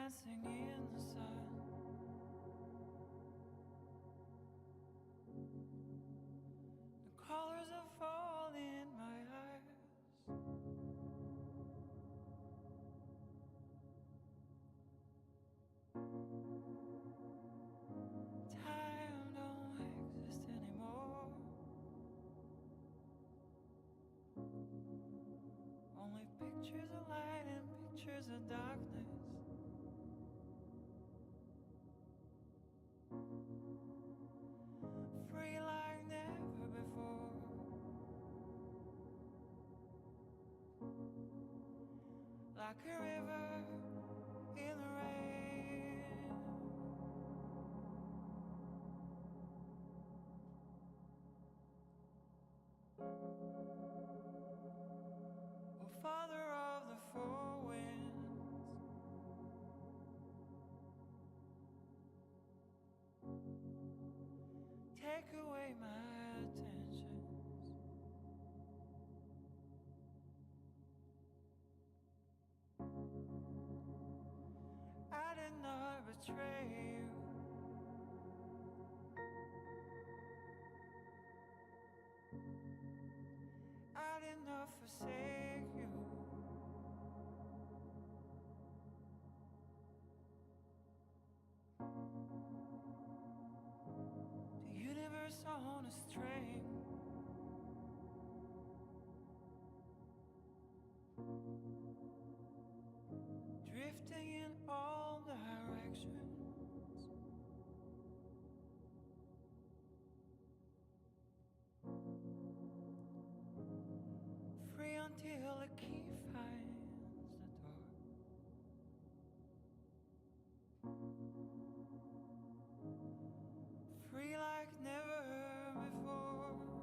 dancing in the sun. The colors are falling in my eyes. Time don't exist anymore. Only pictures of light and pictures of darkness. Free like never before. Like a river in the rain. Oh, Father of the four winds, take away my attentions. I did not betray you. I did not forsake you. The universe on a string, drifting in all directions. Free until the key finds the door. Free like never before.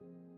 you.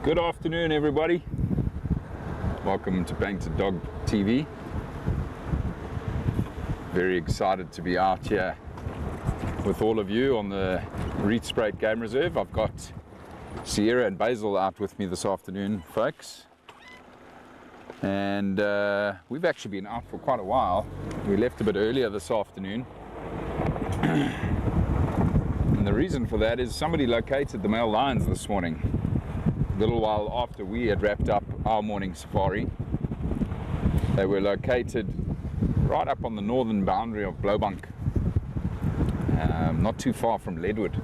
Good afternoon, everybody. Welcome to Painted Dog TV. Very excited to be out here with all of you on the Rietspruit Game Reserve. I've got Sierra and Basil out with me this afternoon, folks. And we've actually been out for quite a while. We left a bit earlier this afternoon. And the reason for that is somebody located the male lions this morning, a little while after we had wrapped up our morning safari. They were located right up on the northern boundary of Blowbank, not too far from Leadwood.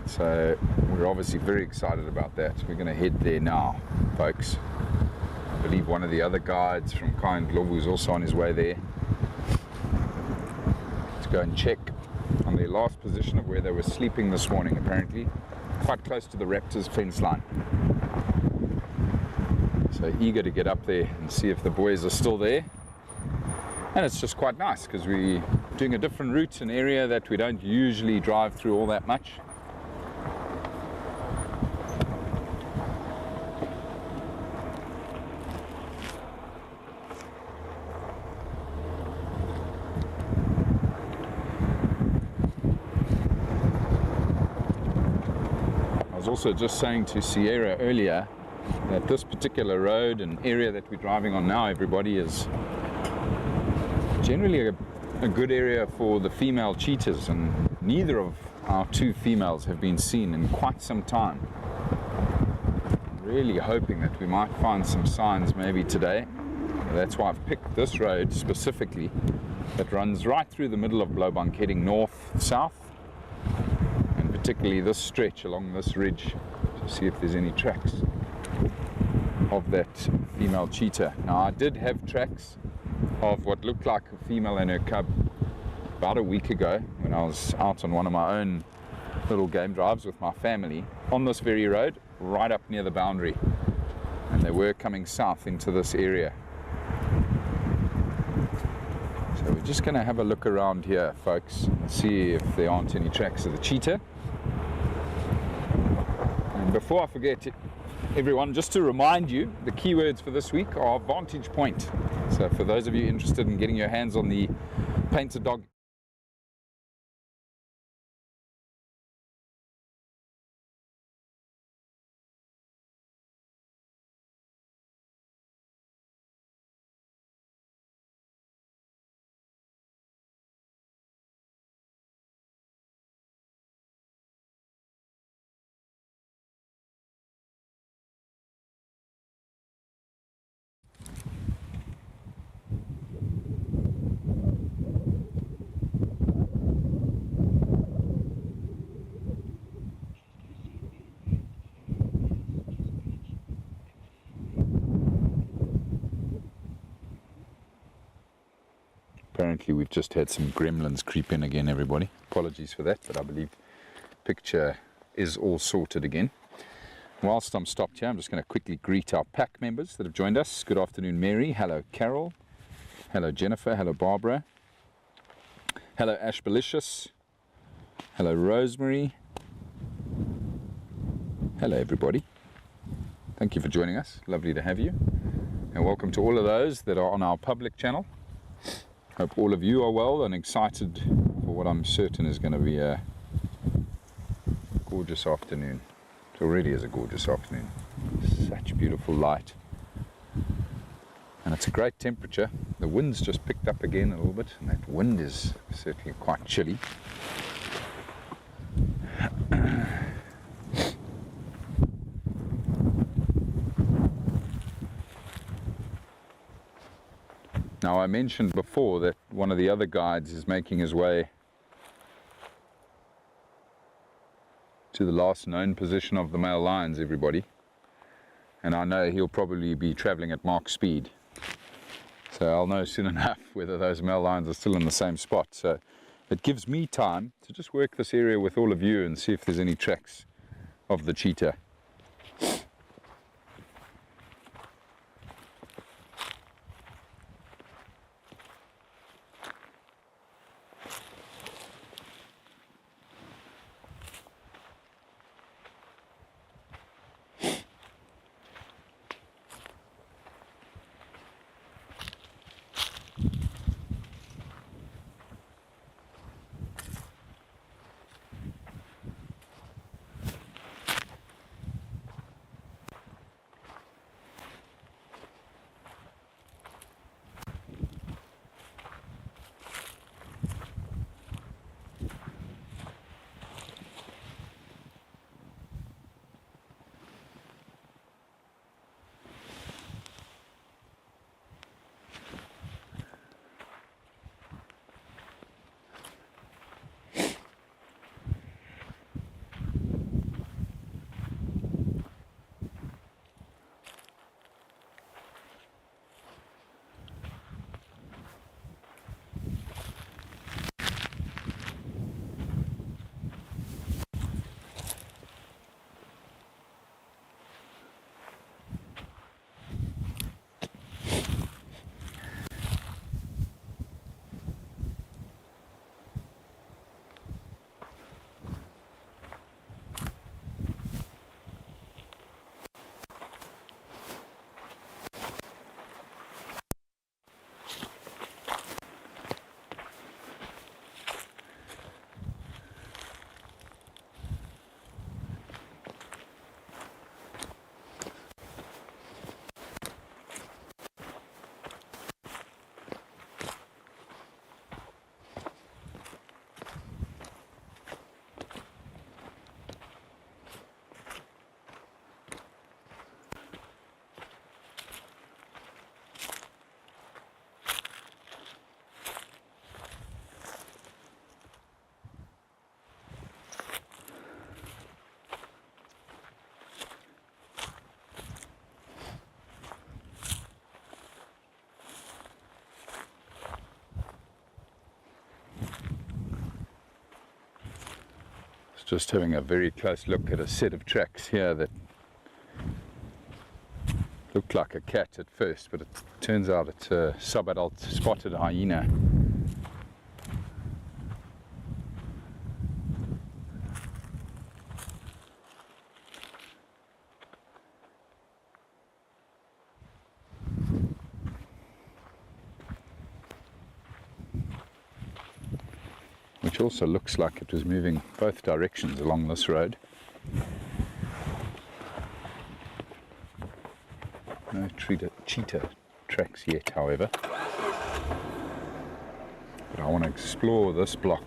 So we're obviously very excited about that. We're going to head there now, folks. I believe one of the other guides from Kind Globu is also on his way there. Let's go and check on their last position of where they were sleeping this morning, apparently quite close to the raptors fence line. So eager to get up there and see if the boys are still there. And it's just quite nice because we're doing a different route, an area that we don't usually drive through all that much. Also just saying to Sierra earlier that this particular road and area that we're driving on now, everybody, is generally a good area for the female cheetahs, and neither of our two females have been seen in quite some time. Really hoping that we might find some signs maybe today. That's why I've picked this road specifically that runs right through the middle of Blowbank, heading north-south. Particularly this stretch along this ridge, to see if there's any tracks of that female cheetah. Now, I did have tracks of what looked like a female and her cub about a week ago when I was out on one of my own little game drives with my family on this very road right up near the boundary, and they were coming south into this area. So we're just going to have a look around here, folks, and see if there aren't any tracks of the cheetah. Before I forget, everyone, just to remind you, the keywords for this week are vantage point. So for those of you interested in getting your hands on the Painted Dog Apparently we've just had some gremlins creep in again, everybody. Apologies for that, but I believe picture is all sorted again. Whilst I'm stopped here, I'm just going to quickly greet our pack members that have joined us. Good afternoon, Mary. Hello, Carol. Hello, Jennifer. Hello, Barbara. Hello, Ashbalicious. Hello, Rosemary. Hello, everybody. Thank you for joining us. Lovely to have you. And welcome to all of those that are on our public channel. Hope all of you are well and excited for what I'm certain is going to be a gorgeous afternoon. It already is a gorgeous afternoon. Such beautiful light. And it's a great temperature. The wind's just picked up again a little bit, and that wind is certainly quite chilly. Now, I mentioned before that one of the other guides is making his way to the last known position of the male lions, everybody. And I know he'll probably be traveling at Mach speed. So I'll know soon enough whether those male lions are still in the same spot. So it gives me time to just work this area with all of you and see if there's any tracks of the cheetah. Just having a very close look at a set of tracks here that looked like a cat at first, but it turns out it's a subadult spotted hyena. Which also looks like it was moving both directions along this road. No cheetah tracks yet, however. But I want to explore this block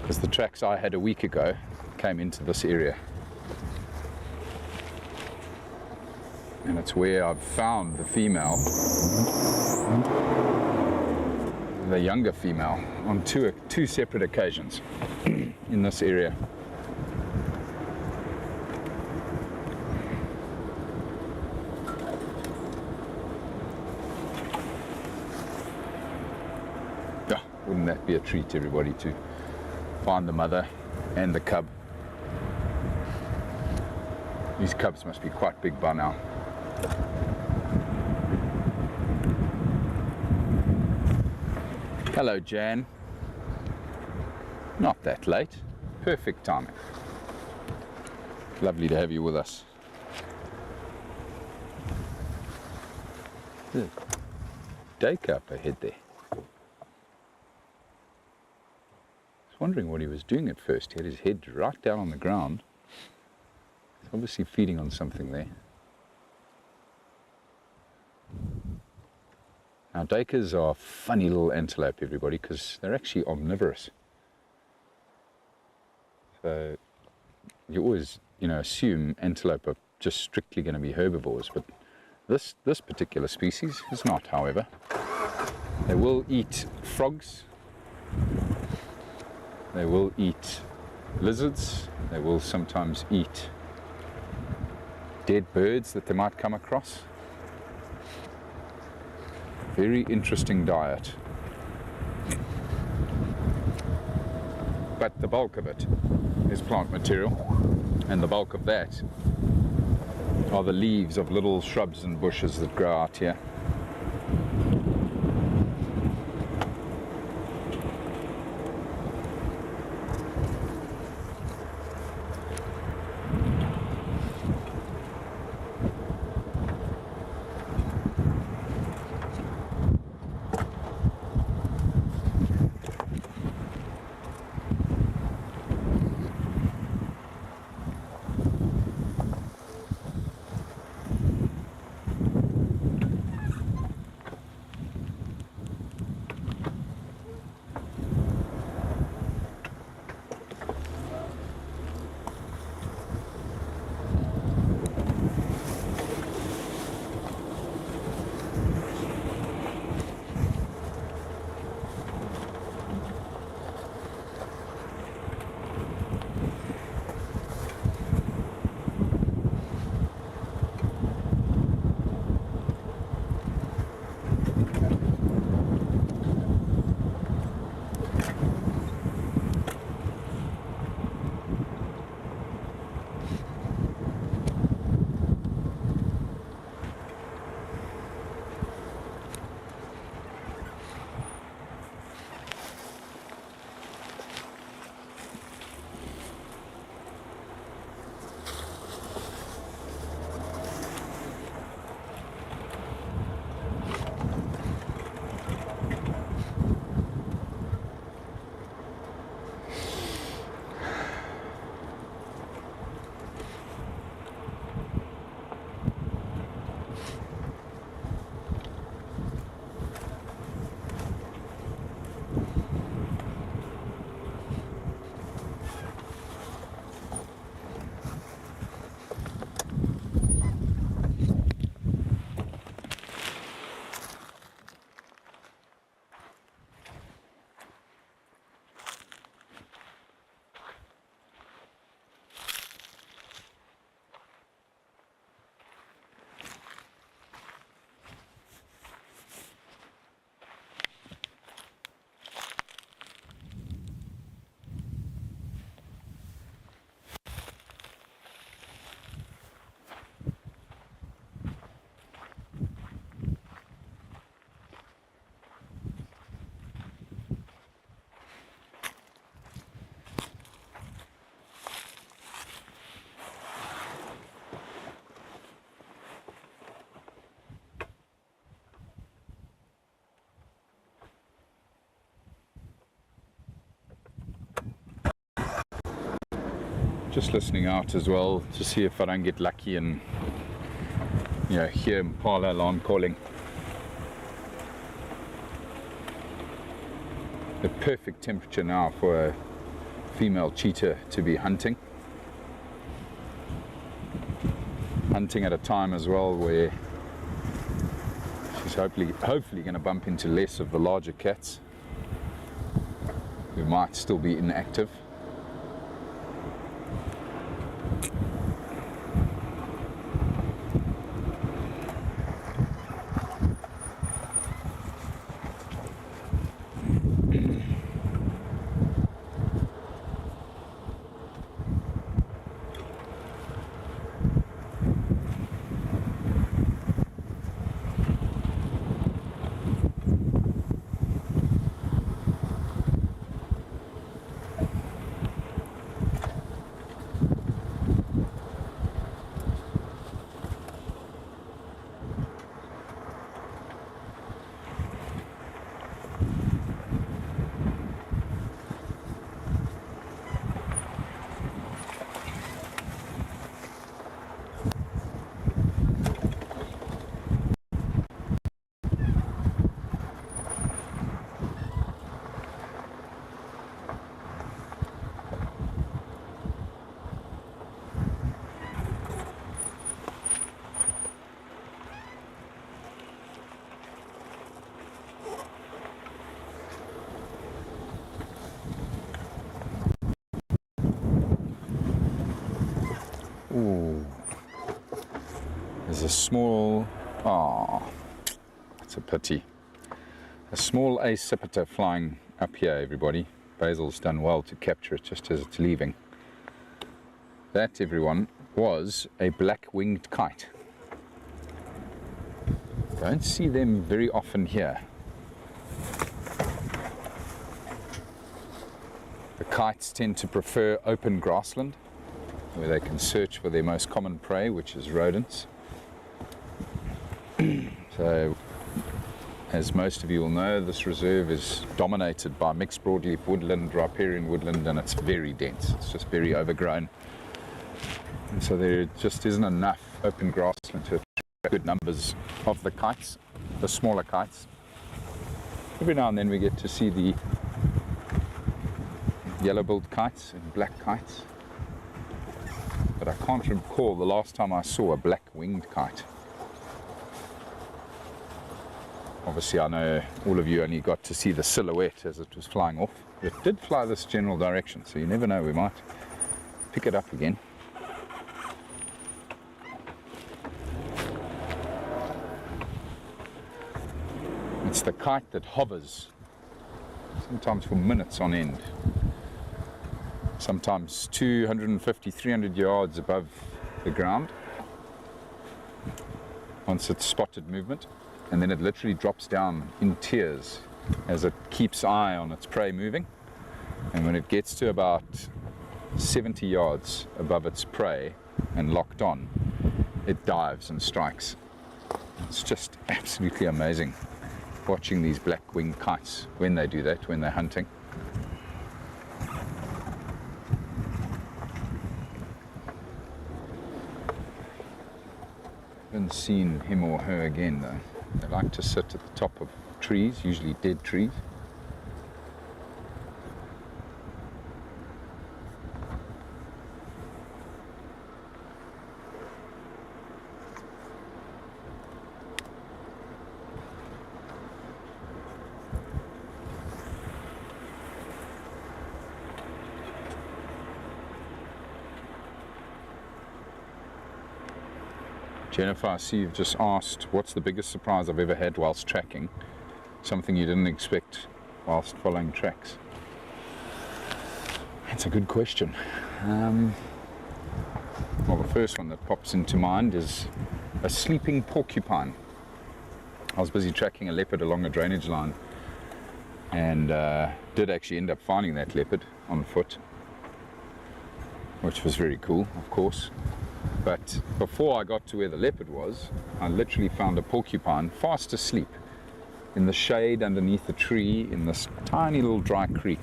because the tracks I had a week ago came into this area. And it's where I've found the female, the younger female, on two separate occasions in this area. Yeah, wouldn't that be a treat, everybody, to find the mother and the cub? These cubs must be quite big by now. Hello, Jan. Not that late. Perfect timing. Lovely to have you with us. There's a dake up ahead there. I was wondering what he was doing at first. He had his head right down on the ground. He's obviously feeding on something there. Now, duikers are funny little antelope, everybody, because they're actually omnivorous. So you always, assume antelope are just strictly going to be herbivores, but this particular species is not, however. They will eat frogs, they will eat lizards, they will sometimes eat dead birds that they might come across. Very interesting diet. But the bulk of it is plant material, and the bulk of that are the leaves of little shrubs and bushes that grow out here. just listening out as well to see if I don't get lucky and hear impala alarm calling. The perfect temperature now for a female cheetah to be hunting at a time as well where she's hopefully going to bump into less of the larger cats who might still be inactive. Ooh, there's a small, it's a pity. A small accipiter flying up here, everybody. Basil's done well to capture it just as it's leaving. That, everyone, was a black-winged kite. Don't see them very often here. The kites tend to prefer open grassland, where they can search for their most common prey, which is rodents. So, as most of you will know, this reserve is dominated by mixed broadleaf woodland, riparian woodland, and it's very dense. It's just very overgrown. And so there just isn't enough open grassland to attract good numbers of the kites, the smaller kites. Every now and then we get to see the yellow-billed kites and black kites. But I can't recall the last time I saw a black-winged kite. Obviously, I know all of you only got to see the silhouette as it was flying off. It did fly this general direction, so you never know, we might pick it up again. It's the kite that hovers, sometimes for minutes on end. Sometimes 250, 300 yards above the ground once it's spotted movement, and then it literally drops down in tears as it keeps eye on its prey moving, and when it gets to about 70 yards above its prey and locked on, it dives and strikes. It's just absolutely amazing watching these black-winged kites when they do that, when they're hunting. Haven't seen him or her again though. They like to sit at the top of trees, usually dead trees. Jennifer, I see you've just asked, what's the biggest surprise I've ever had whilst tracking? Something you didn't expect whilst following tracks. That's a good question. Well, the first one that pops into mind is a sleeping porcupine. I was busy tracking a leopard along a drainage line and did actually end up finding that leopard on foot, which was very cool, of course. But before I got to where the leopard was, I literally found a porcupine fast asleep in the shade underneath a tree in this tiny little dry creek.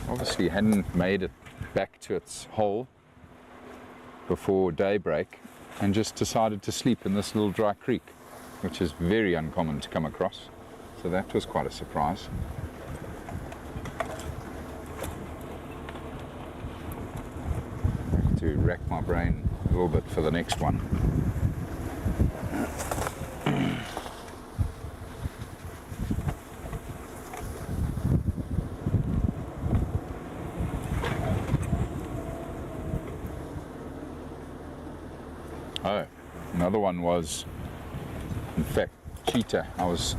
Obviously hadn't made it back to its hole before daybreak and just decided to sleep in this little dry creek, which is very uncommon to come across. So that was quite a surprise. I have to rack my brain a little bit for the next one. Oh, another one was, in fact, cheetah. I was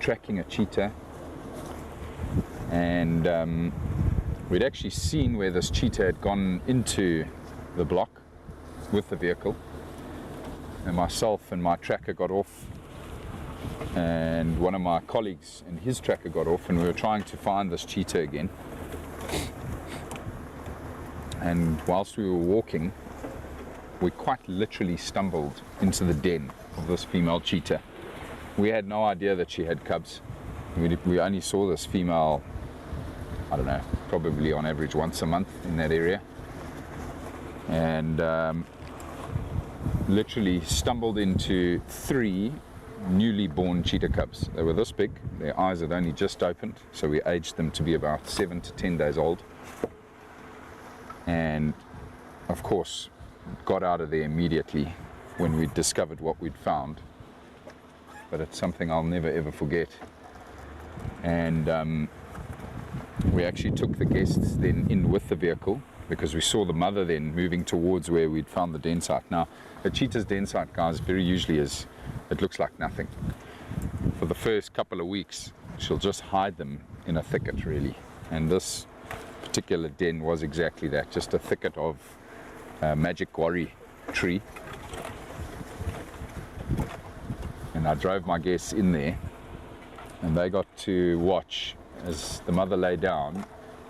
tracking a cheetah, and we'd actually seen where this cheetah had gone into the block with the vehicle, and myself and my tracker got off, and one of my colleagues and his tracker got off, and we were trying to find this cheetah again. And whilst we were walking, we quite literally stumbled into the den of this female cheetah. We had no idea that she had cubs. We only saw this female, I don't know, probably on average once a month in that area. And literally stumbled into 3 newly born cheetah cubs. They were this big, their eyes had only just opened, so we aged them to be about 7 to 10 days old. And of course, got out of there immediately when we discovered what we'd found. But it's something I'll never ever forget. And we actually took the guests then in with the vehicle, because we saw the mother then moving towards where we'd found the den site. Now, a cheetah's den site, guys, very usually is, it looks like nothing. For the first couple of weeks, she'll just hide them in a thicket, really. And this particular den was exactly that, just a thicket of magic quarry tree. And I drove my guests in there, and they got to watch as the mother lay down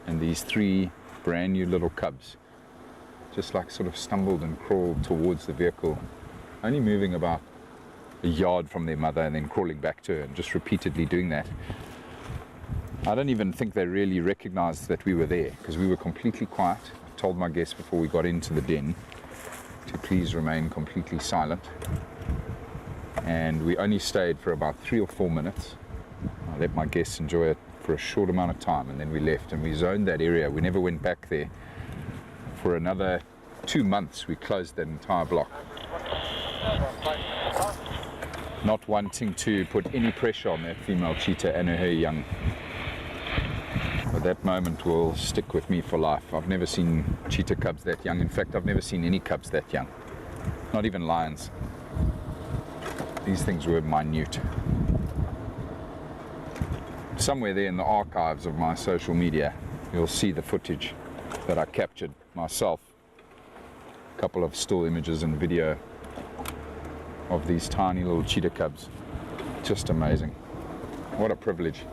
and these 3 brand new little cubs just like sort of stumbled and crawled towards the vehicle, only moving about a yard from their mother and then crawling back to her, and just repeatedly doing that. I don't even think they really recognized that we were there, because we were completely quiet. I told my guests before we got into the den to please remain completely silent, and we only stayed for about 3 or 4 minutes. I let my guests enjoy it for a short amount of time, and then we left, and we zoned that area. We never went back there. For another 2 months we closed that entire block, not wanting to put any pressure on that female cheetah and her young. But that moment will stick with me for life. I've never seen cheetah cubs that young. In fact, I've never seen any cubs that young, not even lions. These things were minute. Somewhere there in the archives of my social media, you'll see the footage that I captured myself. A couple of still images and video of these tiny little cheetah cubs. Just amazing. What a privilege.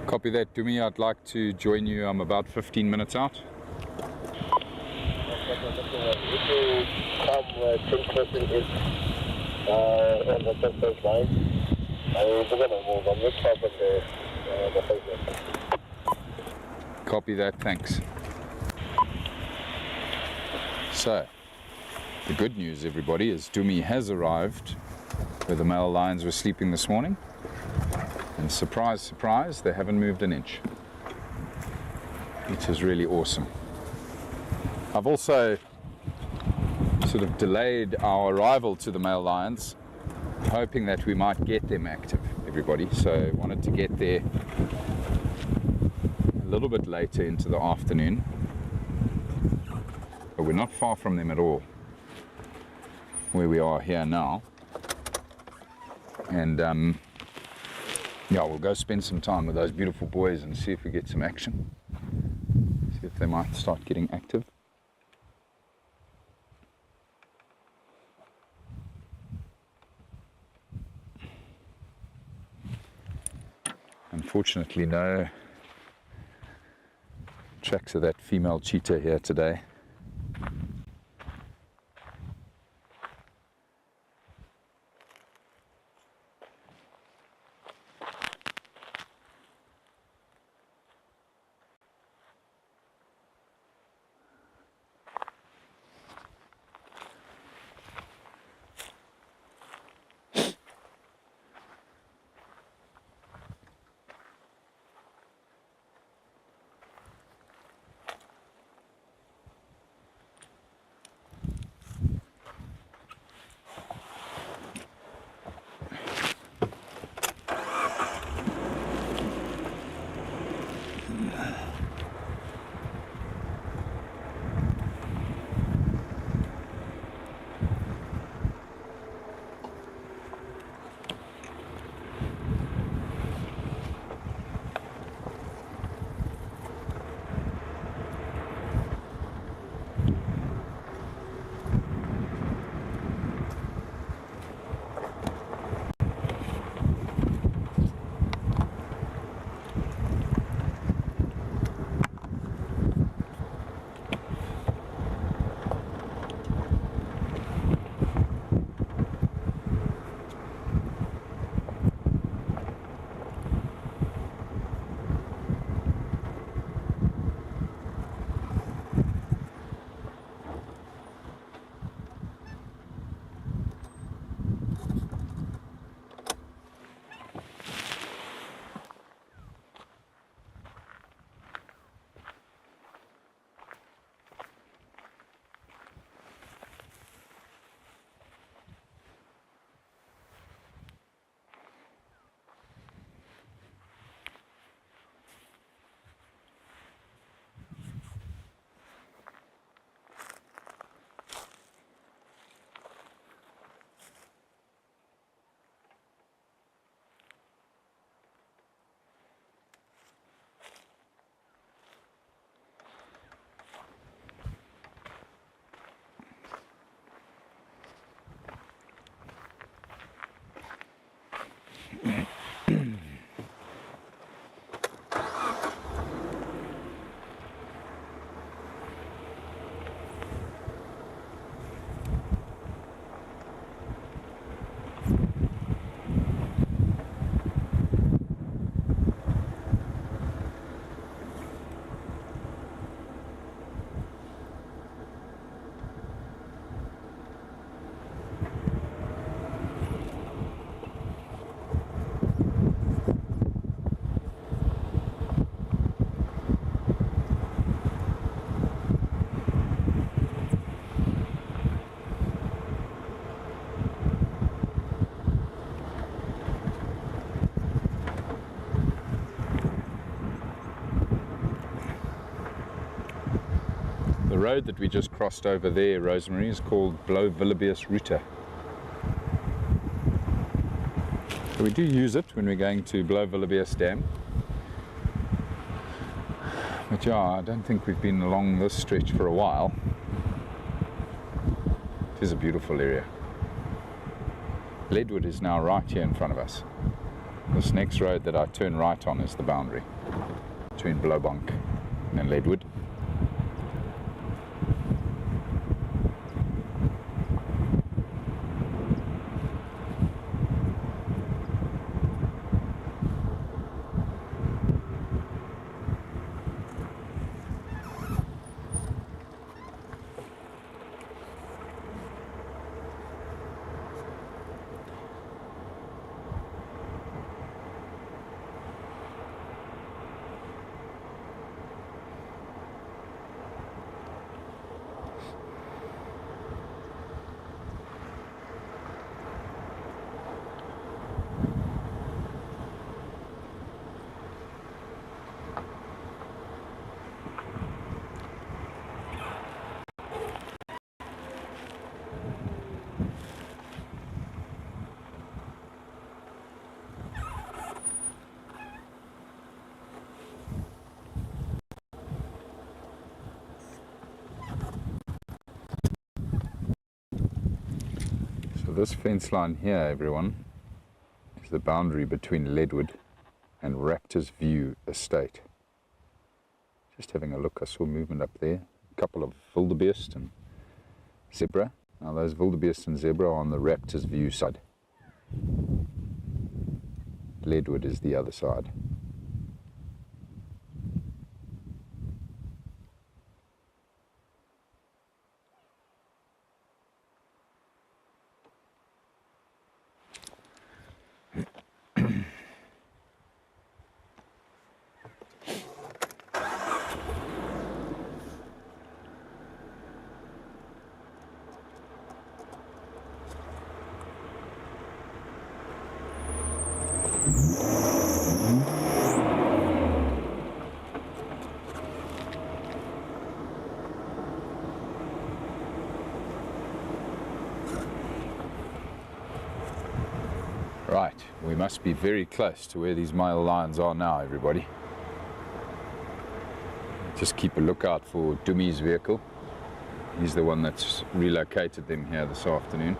Copy that, Dumi. I'd like to join you. I'm about 15 minutes out. Copy that, thanks. So, the good news, everybody, is Dumi has arrived where the male lions were sleeping this morning. And surprise, surprise, they haven't moved an inch, which is really awesome. I've also sort of delayed our arrival to the male lions, hoping that we might get them active, everybody. So I wanted to get there a little bit later into the afternoon, but we're not far from them at all, where we are here now. And yeah, we'll go spend some time with those beautiful boys and see if we get some action. See if they might start getting active. Unfortunately, no tracks of that female cheetah here today. The road that we just crossed over there, Rosemary, is called Lowveld Route. So we do use it when we're going to Lowveld Dam. But yeah, I don't think we've been along this stretch for a while. It is a beautiful area. Leadwood is now right here in front of us. This next road that I turn right on is the boundary between Blowbank and Leadwood. So this fence line here, everyone, is the boundary between Leadwood and Raptors View Estate. Just having a look, I saw movement up there. A couple of wildebeest and zebra. Now those wildebeest and zebra are on the Raptors View side. Leadwood is the other side. Right, we must be very close to where these male lions are now, everybody. Just keep a lookout for Dummy's vehicle. He's the one that's relocated them here this afternoon.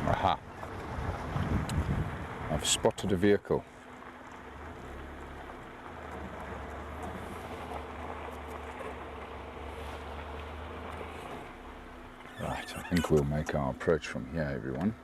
Aha. I've spotted a vehicle. Right, I think we'll make our approach from here, everyone.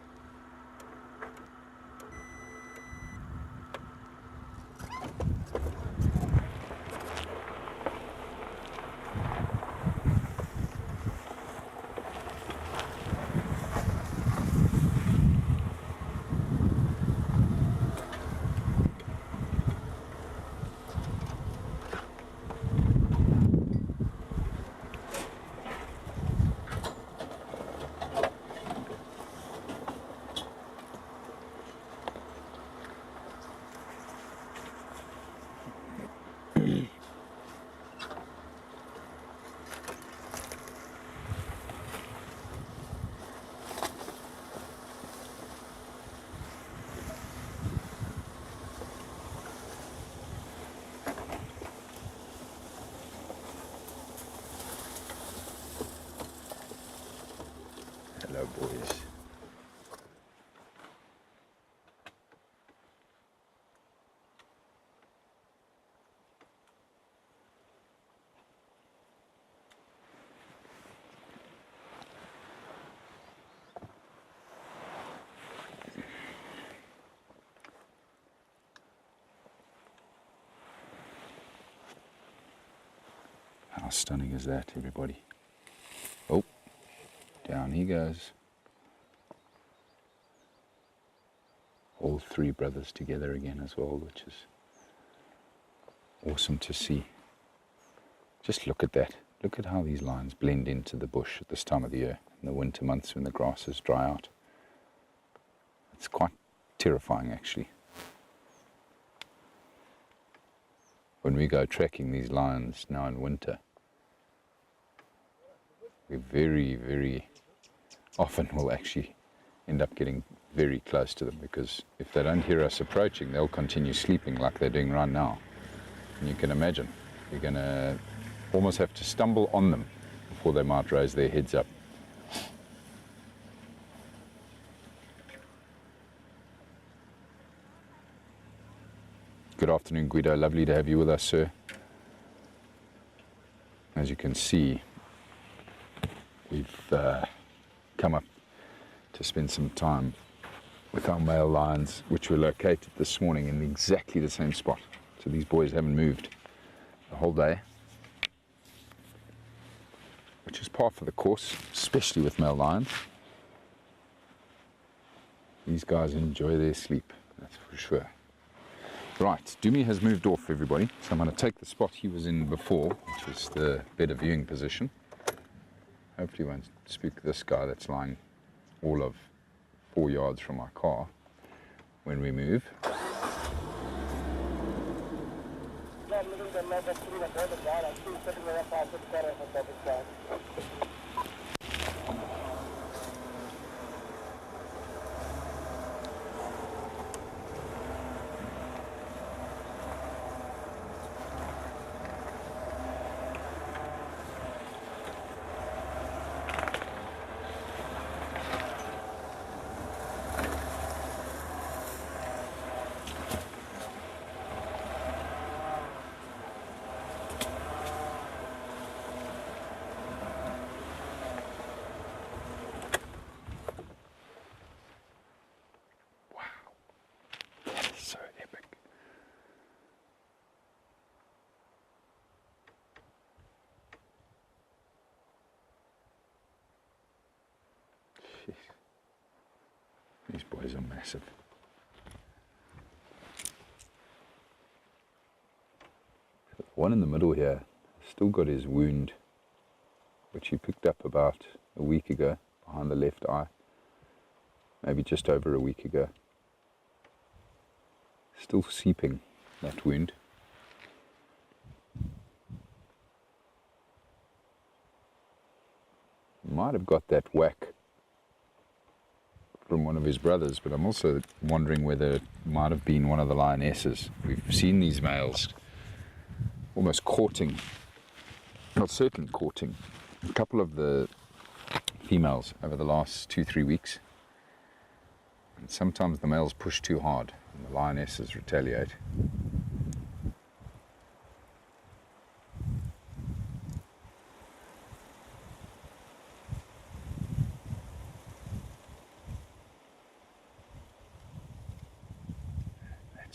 Hello, boys. How stunning is that, everybody? Oh, down he goes. All three brothers together again as well, which is awesome to see. Just look at that. Look at how these lions blend into the bush at this time of the year, in the winter months when the grasses dry out. It's quite terrifying, actually. when we go tracking these lions now in winter, we very, very often will actually end up getting very close to them, because if they don't hear us approaching, they'll continue sleeping like they're doing right now. And you can imagine, you're going to almost have to stumble on them before they might raise their heads up. Good afternoon, Guido. Lovely to have you with us, sir. As you can see, we've come up to spend some time with our male lions, which were located this morning in exactly the same spot. So these boys haven't moved the whole day, which is par for the course, especially with male lions. These guys enjoy their sleep, that's for sure. Right, Dumi has moved off, everybody, so I'm going to take the spot he was in before, which is the better viewing position. Hopefully won't spook this guy that's lying all of 4 yards from our car when we move. These boys are massive. The one in the middle here still got his wound, which he picked up about a week ago behind the left eye, maybe just over a week ago. Still seeping, that wound. Might have got that whack from one of his brothers, but I'm also wondering whether it might have been one of the lionesses. We've seen these males almost courting, well, certainly courting, a couple of the females over the last 2-3 weeks. And sometimes the males push too hard and the lionesses retaliate.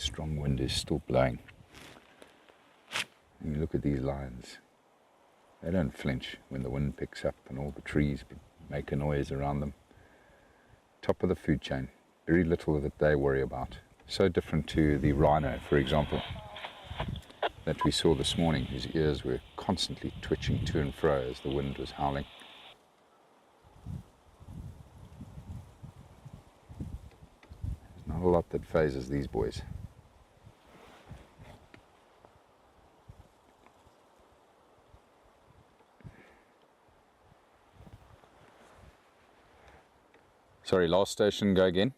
Strong wind is still blowing. And you look at these lions, they don't flinch when the wind picks up and all the trees make a noise around them. Top of the food chain, very little that they worry about. So different to the rhino, for example, that we saw this morning, whose ears were constantly twitching to and fro as the wind was howling. There's not a lot that phases these boys. Sorry, last station, go again.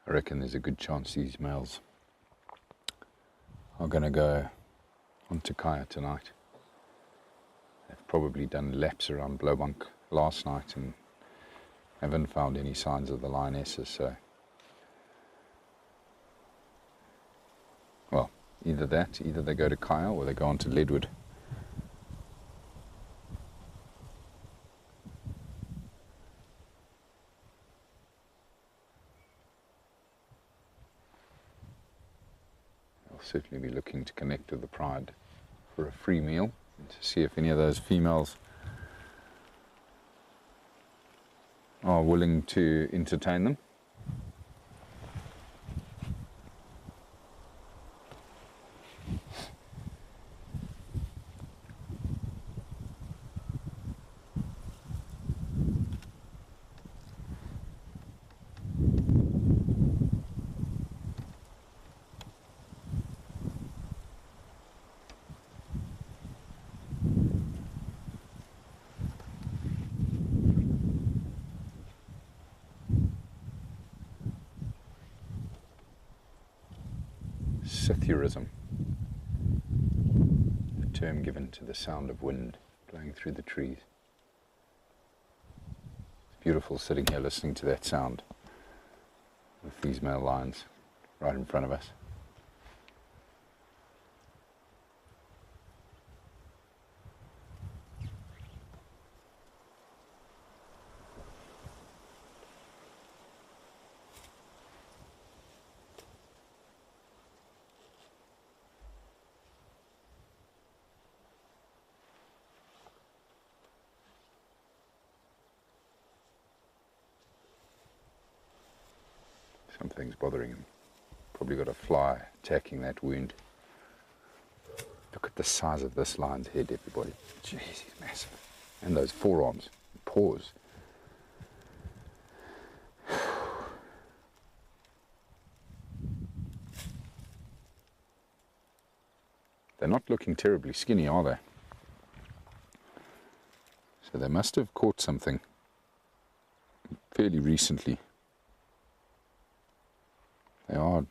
I reckon there's a good chance these males are going to go on to Kaya tonight. They've probably done laps around Blowbank last night and haven't found any signs of the lionesses, so well, either they go to Kaya or they go on to Leadwood. They'll certainly be looking to connect with the pride for a free meal and to see if any of those females are willing to entertain them. Scythurism, the term given to the sound of wind blowing through the trees. It's beautiful sitting here listening to that sound with these male lions right in front of us. Something's bothering him. Probably got a fly attacking that wound. Look at the size of this lion's head, everybody. Jeez, he's massive. And those forearms, paws. They're not looking terribly skinny, are they? So they must have caught something fairly recently. They are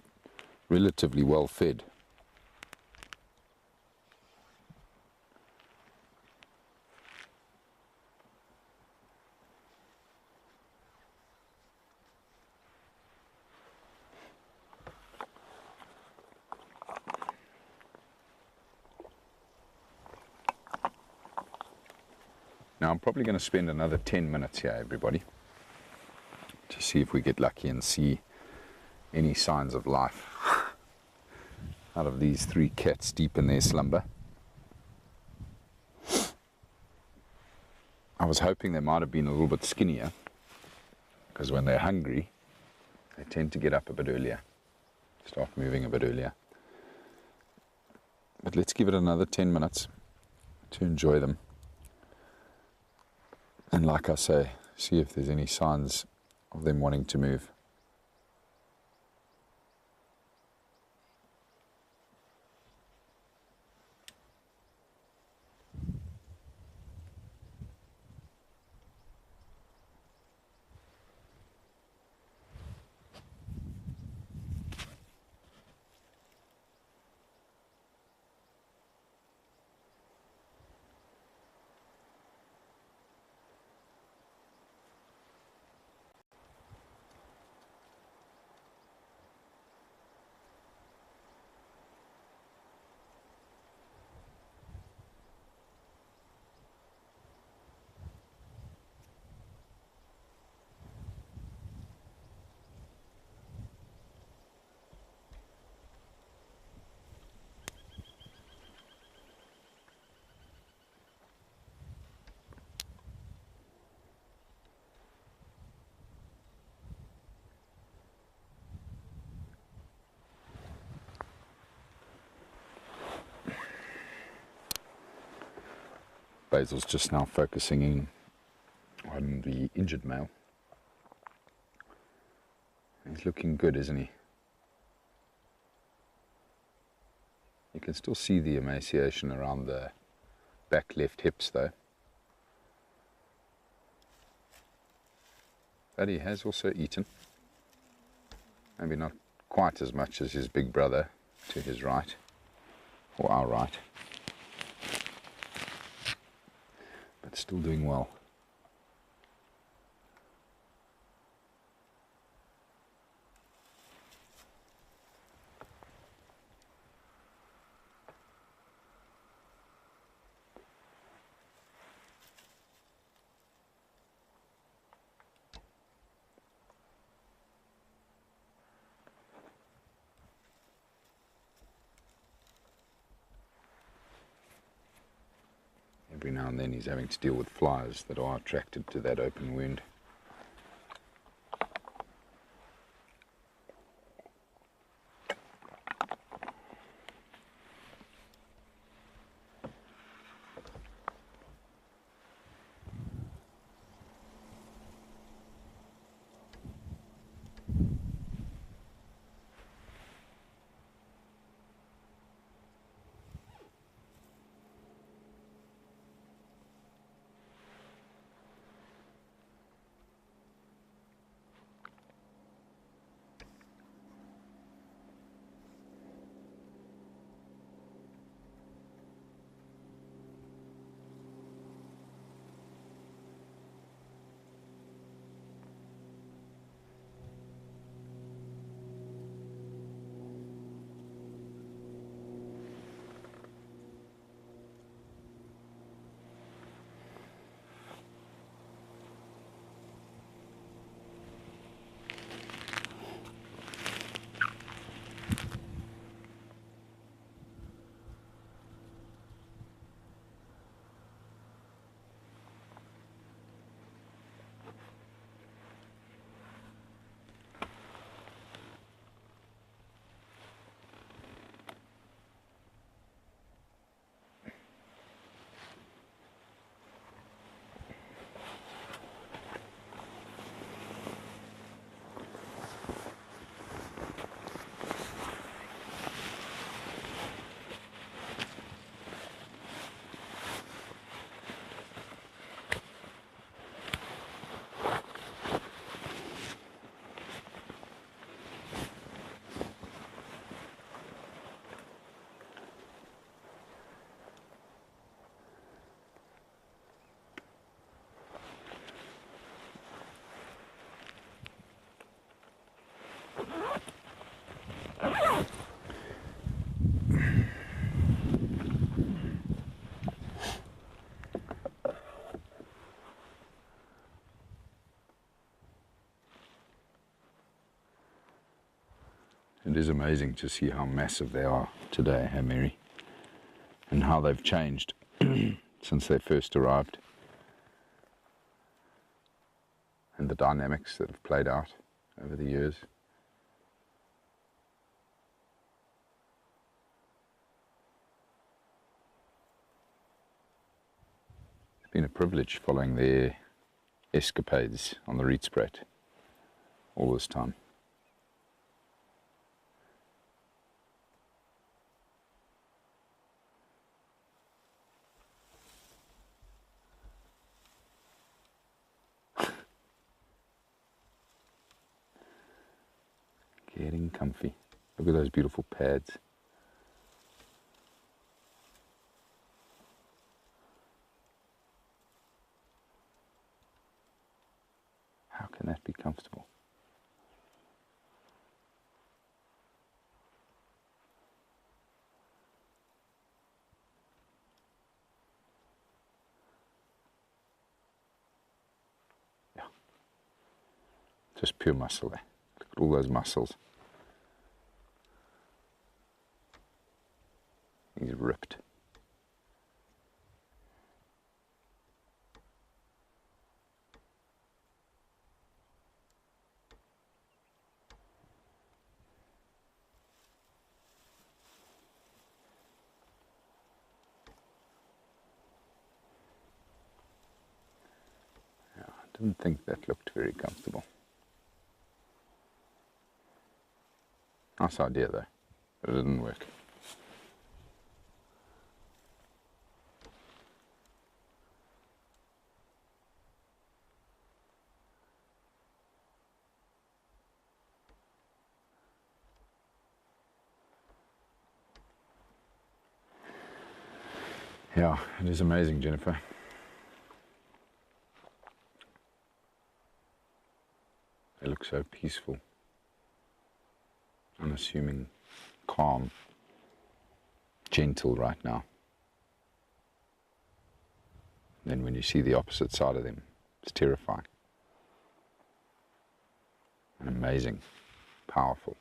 relatively well fed. Now I'm probably going to spend another 10 minutes here, everybody, to see if we get lucky and see any signs of life out of these three cats deep in their slumber. I was hoping they might have been a little bit skinnier, because when they're hungry they tend to get up a bit earlier, start moving a bit earlier. But let's give it another 10 minutes to enjoy them, and like I say, see if there's any signs of them wanting to move. Basil's just now focusing in on the injured male. He's looking good, isn't he? You can still see the emaciation around the back left hips though. But he has also eaten. Maybe not quite as much as his big brother to his right. or our right, but still doing well. Every now and then he's having to deal with flies that are attracted to that open wound. It is amazing to see how massive they are today, hey Mary, and how they've changed since they first arrived, and the dynamics that have played out over the years. It's been a privilege following their escapades on the Rietspruit all this time. Getting comfy. Look at those beautiful pads. How can that be comfortable? Yeah. Just pure muscle there. Look at all those muscles. He's ripped. Yeah, I didn't think that looked very comfortable. Nice idea though, but it didn't work. Yeah, it is amazing, Jennifer. They look so peaceful, unassuming, calm, gentle right now. Then when you see the opposite side of them, it's terrifying. And amazing, powerful.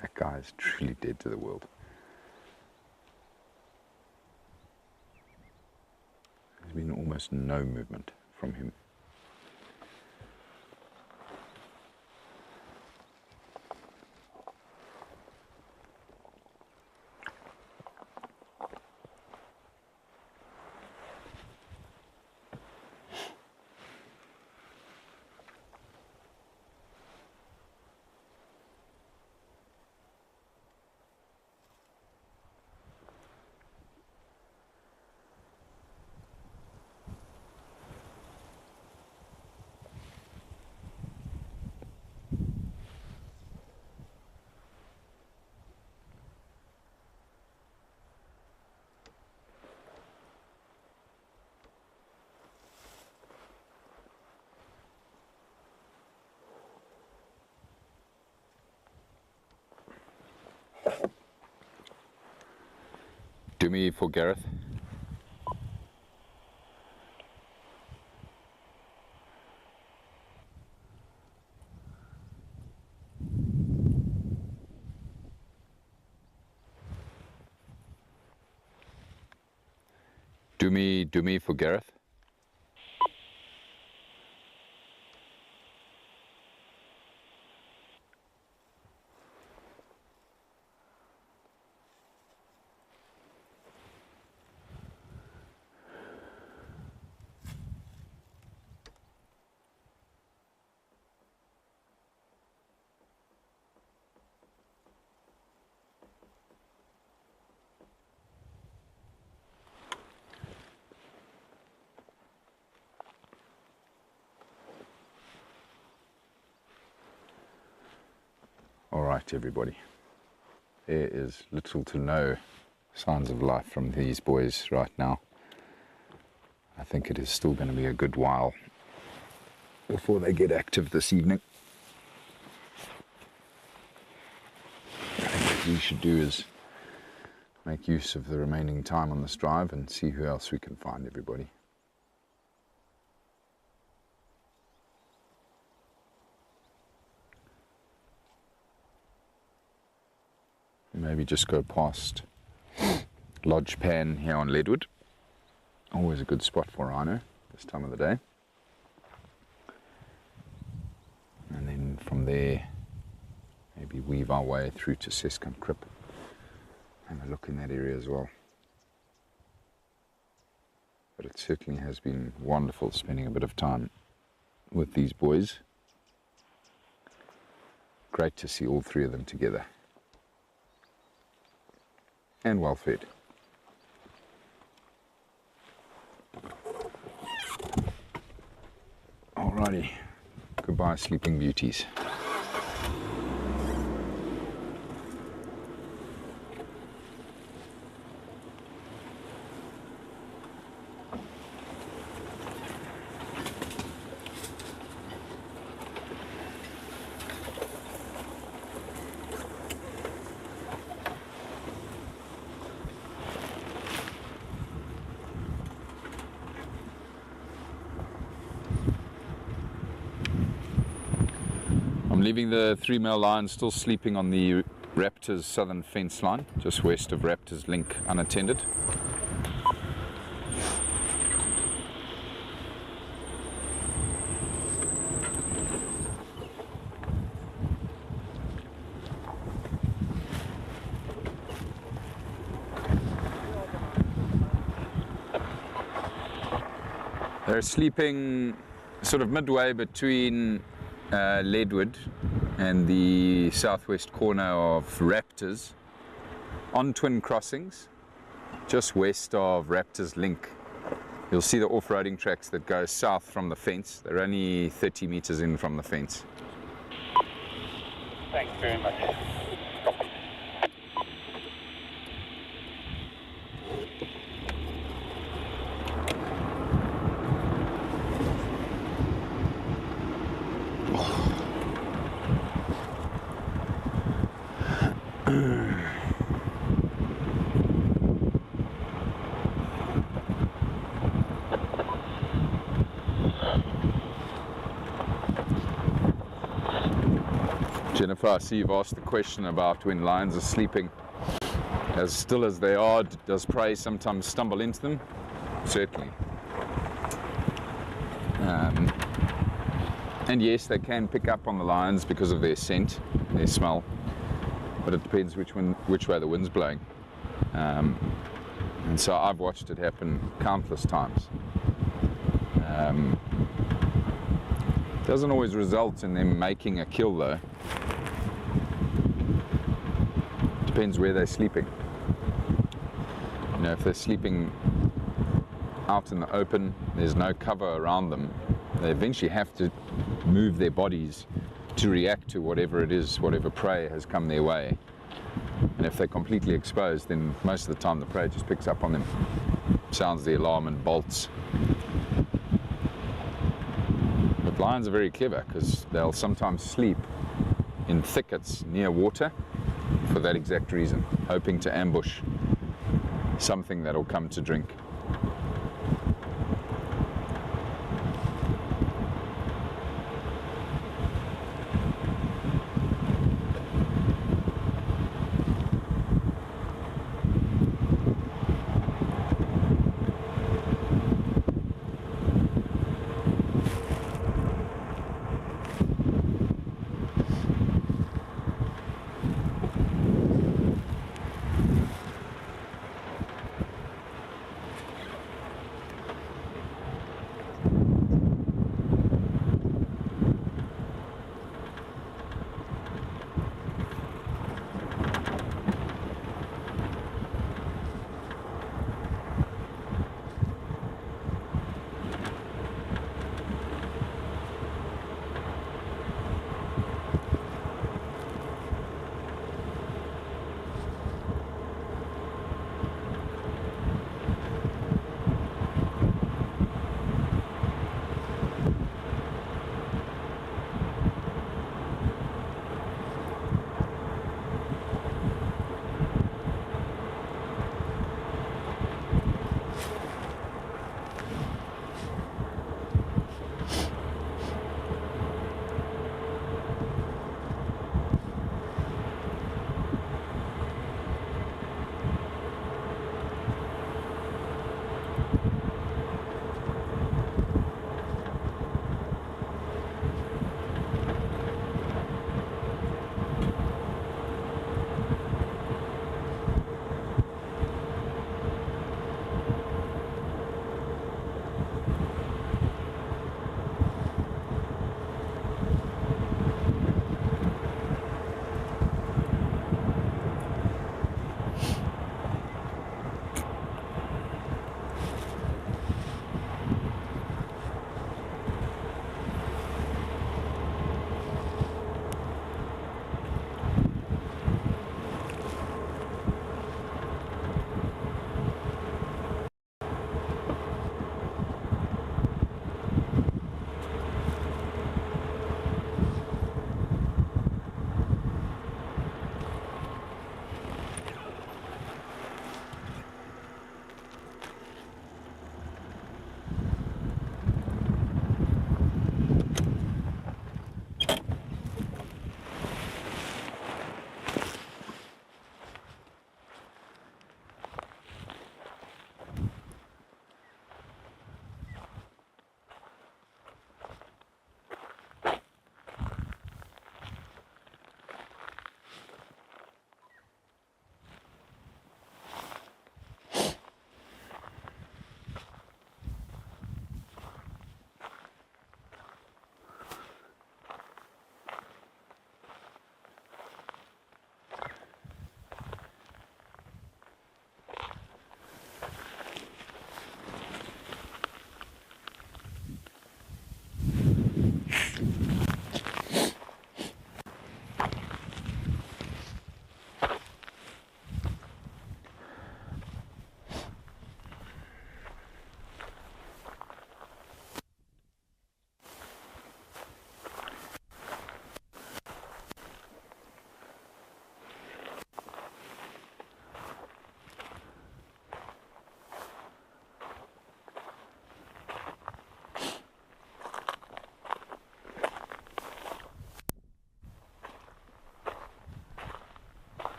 That guy is truly dead to the world. There's been almost no movement from him. Do me for Gareth. Do me for Gareth. All right, everybody. There is little to no signs of life from these boys right now. I think it is still going to be a good while before they get active this evening. I think what we should do is make use of the remaining time on this drive and see who else we can find, everybody. Maybe just go past Lodge Pan here on Leadwood. Always a good spot for rhino this time of the day. And then from there, maybe weave our way through to Sescant Crip. Have a look in that area as well. But it certainly has been wonderful spending a bit of time with these boys. Great to see all three of them together. And well fed. Alrighty, goodbye sleeping beauties. I'm leaving the 3 male lions still sleeping on the Raptors southern fence line, just west of Raptors Link, unattended. They're sleeping sort of midway between Leadwood and the southwest corner of Raptors, on twin crossings, just west of Raptors Link. You'll see the off-roading tracks that go south from the fence. They're only 30 meters in from the fence. Thanks very much. Jennifer, I see you've asked the question about when lions are sleeping. As still as they are, does prey sometimes stumble into them? Certainly. And yes, they can pick up on the lions because of their scent, their smell, but it depends which way the wind's blowing. And so I've watched it happen countless times. Doesn't always result in them making a kill though. Depends where they're sleeping. You know, if they're sleeping out in the open, there's no cover around them, they eventually have to move their bodies to react to whatever it is, whatever prey has come their way. And if they're completely exposed, then most of the time the prey just picks up on them, sounds the alarm and bolts. But lions are very clever because they'll sometimes sleep in thickets near water for that exact reason, hoping to ambush something that'll come to drink.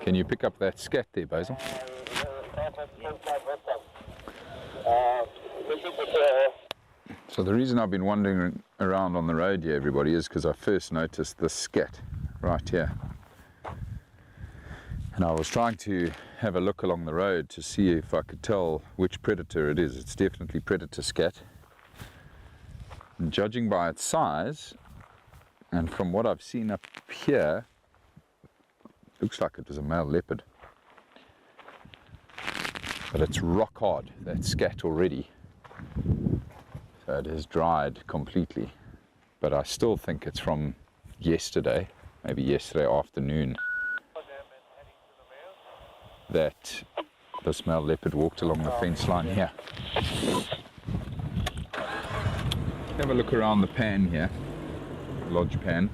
Can you pick up that scat there, Basil? So the reason I've been wandering around on the road here, everybody, is because I first noticed the scat right here. And I was trying to have a look along the road to see if I could tell which predator it is. It's definitely predator scat. And judging by its size, and from what I've seen up here, looks like it was a male leopard. But it's rock hard, that scat already. So it has dried completely. But I still think it's from yesterday, maybe yesterday afternoon, that this male leopard walked along the fence line here. Have a look around the pan here, lodge pan.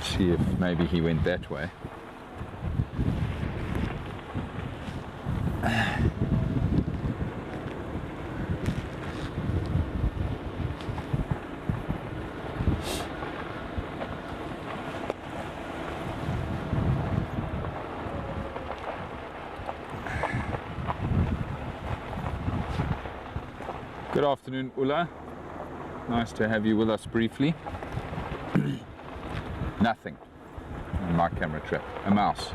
See if maybe he went that way. Good afternoon, Ulla. Nice to have you with us briefly. Nothing in my camera trap. A mouse.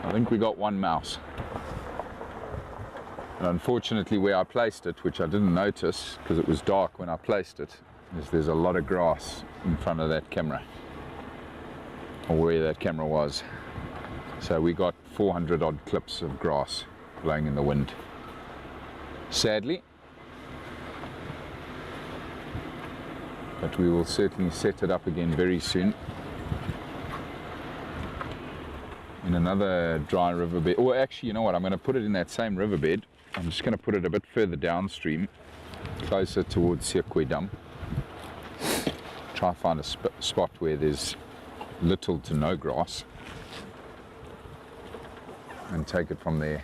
I think we got one mouse. And unfortunately, where I placed it, which I didn't notice because it was dark when I placed it, is there's a lot of grass in front of that camera, or where that camera was. So we got 400 odd clips of grass blowing in the wind. Sadly, but we will certainly set it up again very soon in another dry riverbed. Or actually, you know what, I'm going to put it in that same riverbed. I'm just going to put it a bit further downstream, closer towards Sekwe Dam. Try and find a spot where there's little to no grass and take it from there.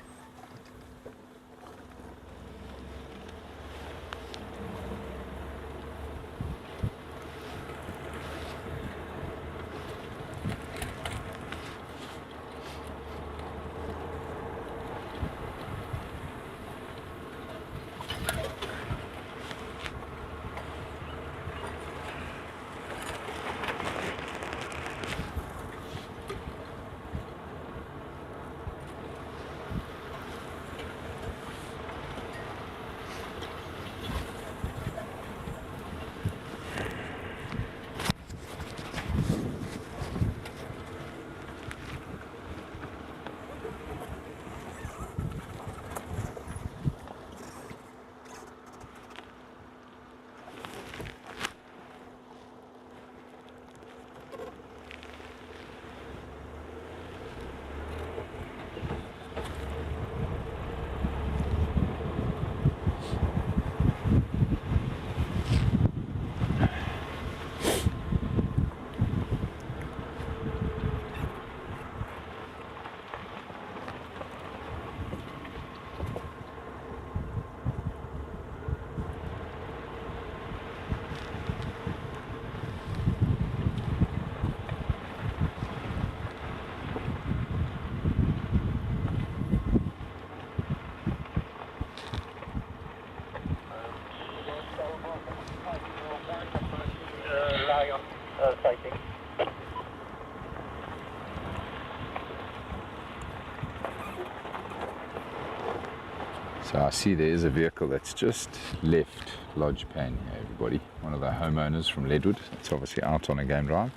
So I see there is a vehicle that's just left Lodge Pan here, everybody. One of the homeowners from Leadwood. It's obviously out on a game drive.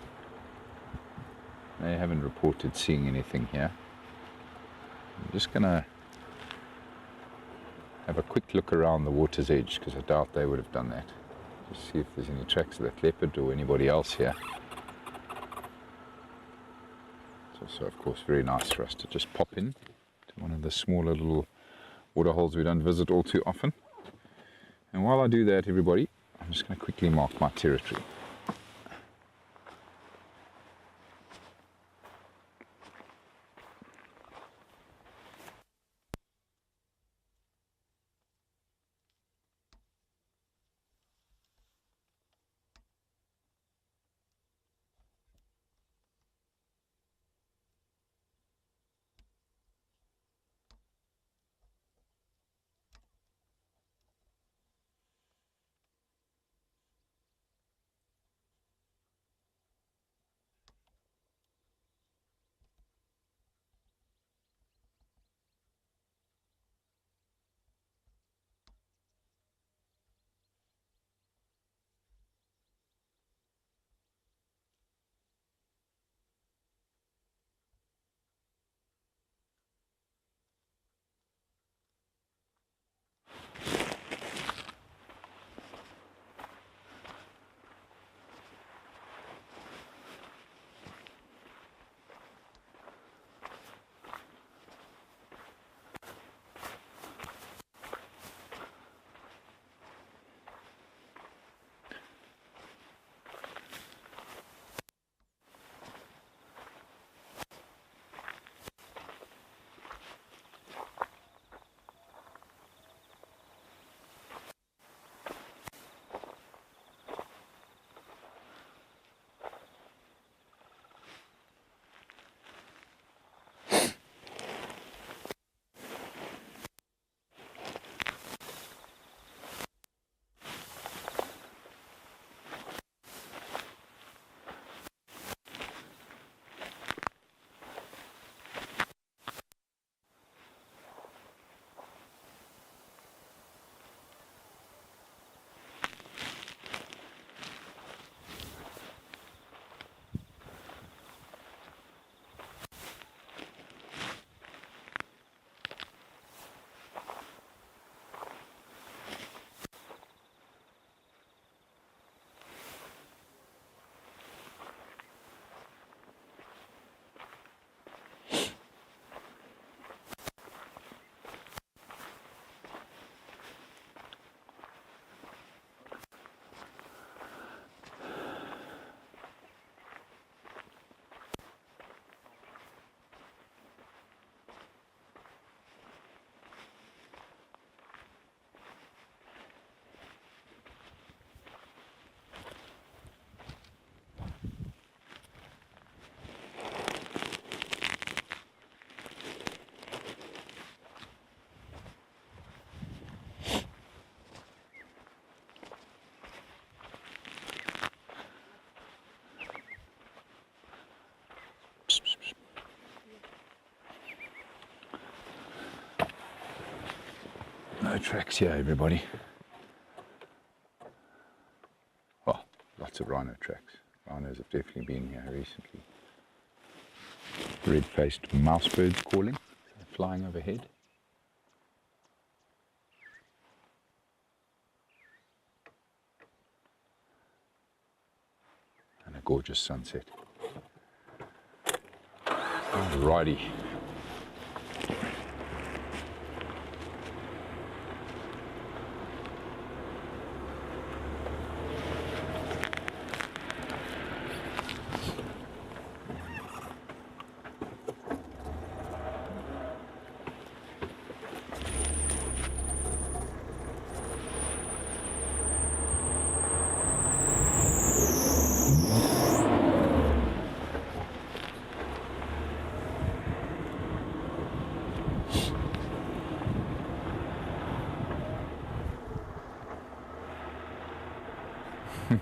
They haven't reported seeing anything here. I'm just going to have a quick look around the water's edge, because I doubt they would have done that. Just see if there's any tracks of that leopard or anybody else here. It's also, of course, very nice for us to just pop in to one of the smaller little water holes we don't visit all too often. And while I do that, everybody, I'm just going to quickly mark my territory. No tracks here, everybody. Well, lots of rhino tracks. Rhinos have definitely been here recently. Red-faced mouse birds calling, flying overhead. And a gorgeous sunset. Alrighty.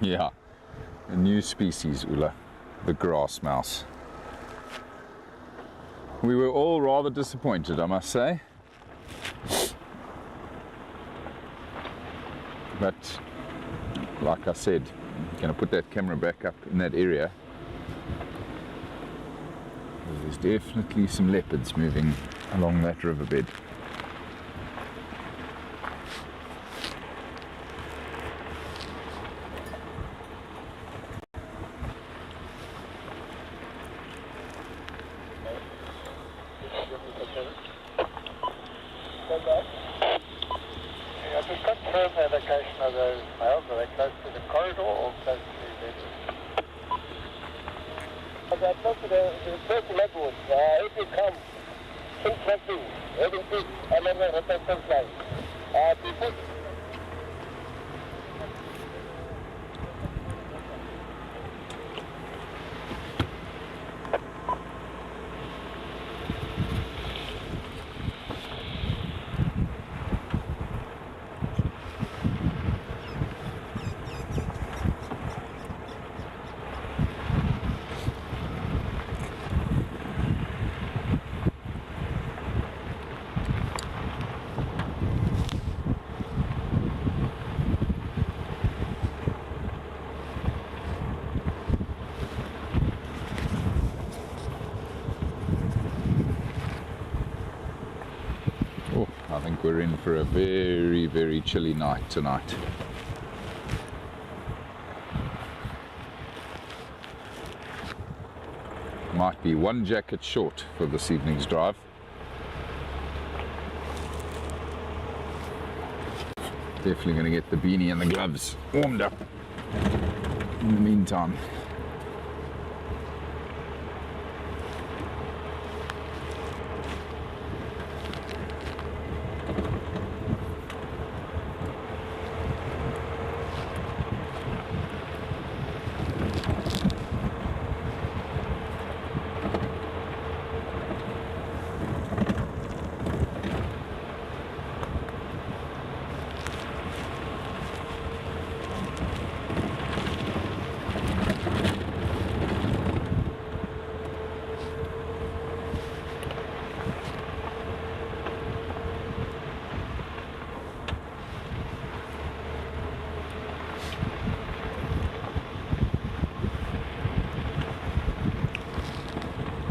Yeah, a new species, Ula, the grass mouse. We were all rather disappointed, I must say. But, like I said, I'm going to put that camera back up in that area. There's definitely some leopards moving along that riverbed. I think we're in for a very, very chilly night tonight. Might be one jacket short for this evening's drive. Definitely going to get the beanie and the gloves warmed up in the meantime.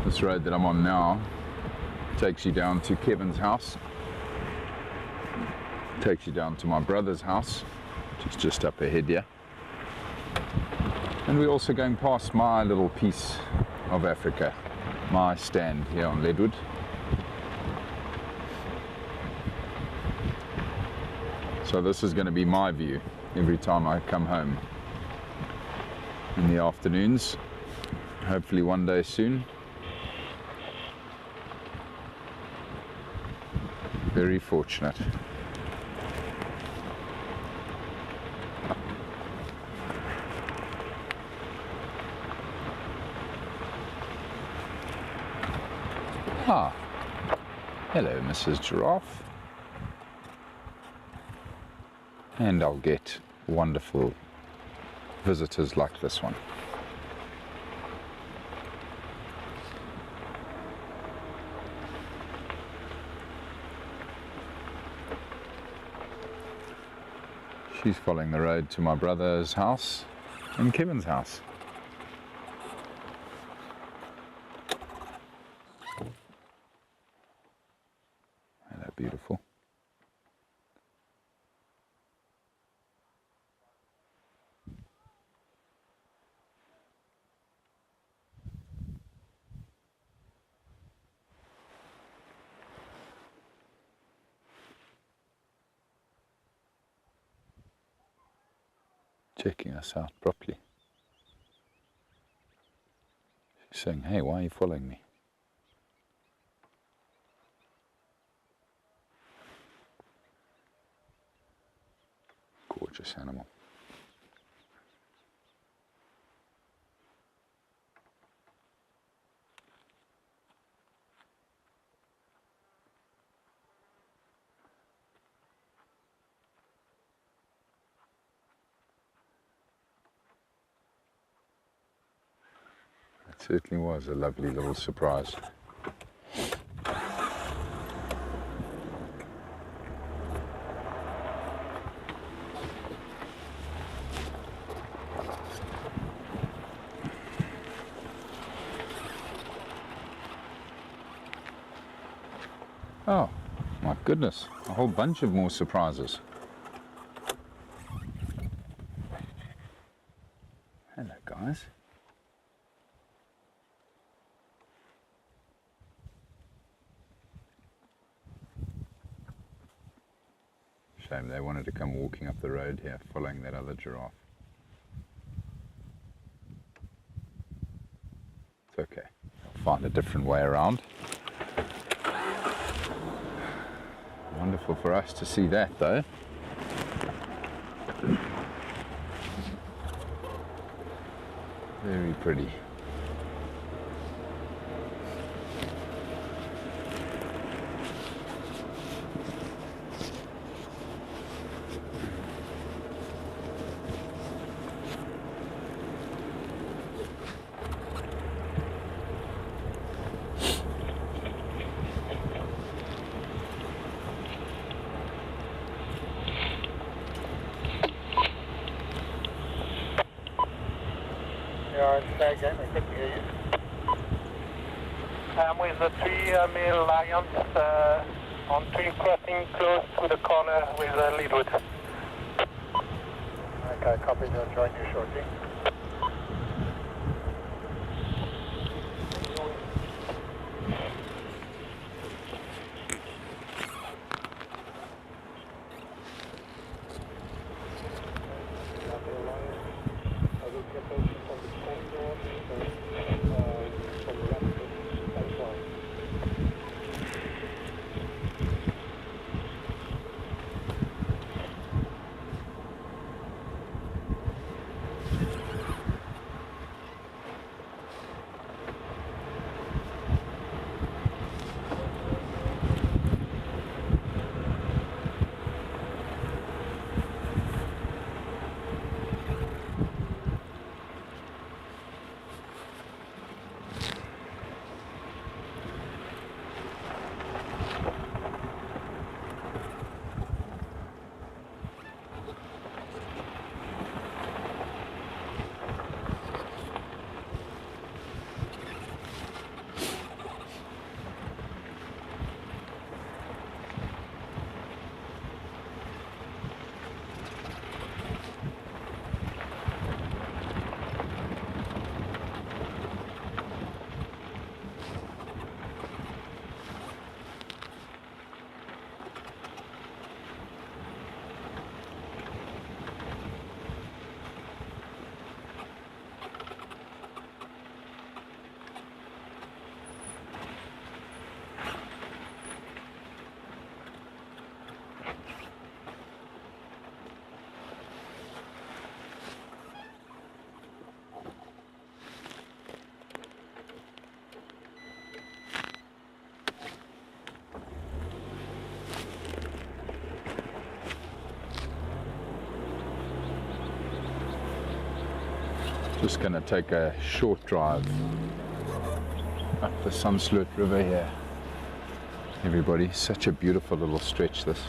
This road that I'm on now takes you down to Kevin's house, takes you down to my brother's house, which is just up ahead here, and we're also going past my little piece of Africa, my stand here on Leadwood. So this is going to be my view every time I come home in the afternoons, hopefully one day soon. Very fortunate. Ah, hello, Mrs. Giraffe. And I'll get wonderful visitors like this one. She's following the road to my brother's house and Kevin's house. Isn't that beautiful? Checking us out properly. She's saying, hey, why are you following me? Gorgeous animal. It certainly was a lovely little surprise. Oh, my goodness, a whole bunch of more surprises. Hello, guys. Shame they wanted to come walking up the road here, following that other giraffe. It's okay, I'll find a different way around. Wonderful for us to see that, though. Very pretty. Say again, I couldn't hear you. I'm with the three male lions on tree crossing close to the corner with Leadwood. Okay, copy, they'll join you shortly. Just going to take a short drive up the Sunsloot River here. Everybody, such a beautiful little stretch this.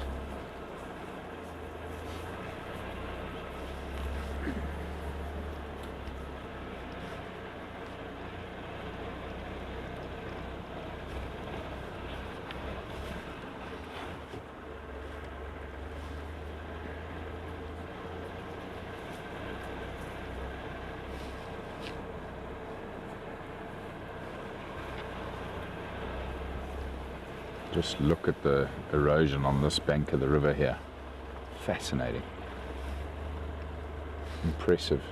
Just look at the erosion on this bank of the river here. Fascinating. Impressive.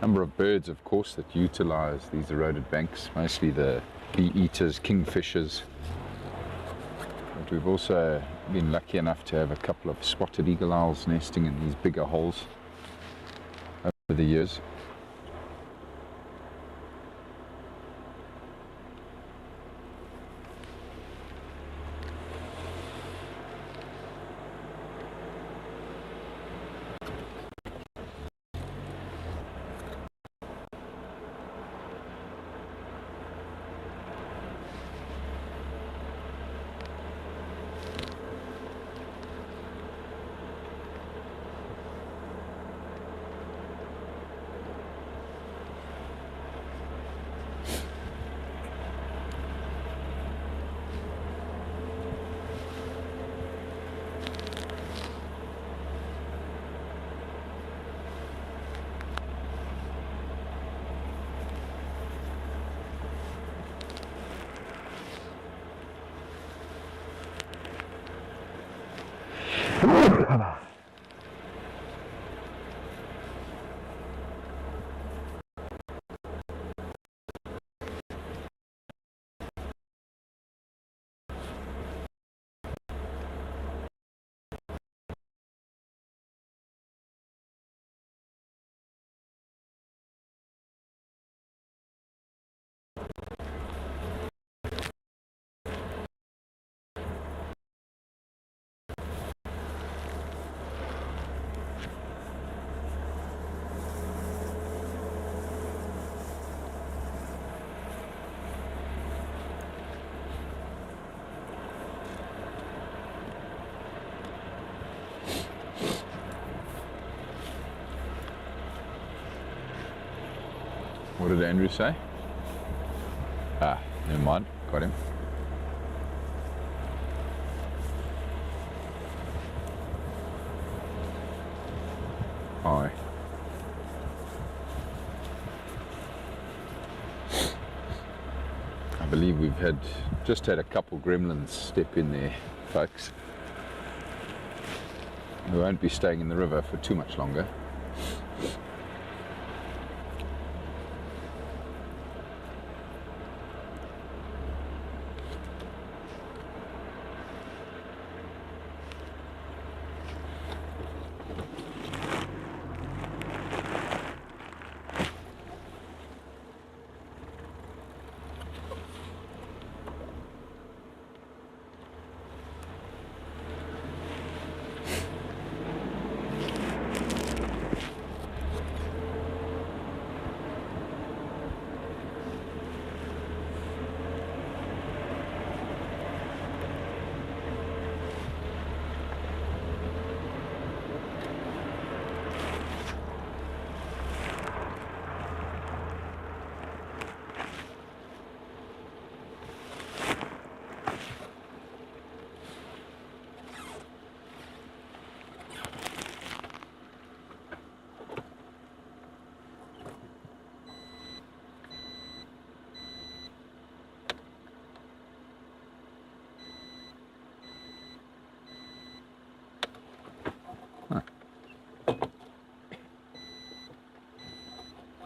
Number of birds, of course, that utilize these eroded banks, mostly the bee eaters, kingfishers. But we've also been lucky enough to have a couple of spotted eagle owls nesting in these bigger holes over the years. What did Andrew say? Ah, never mind, got him. Hi. I believe we've just had a couple gremlins step in there, folks. We won't be staying in the river for too much longer.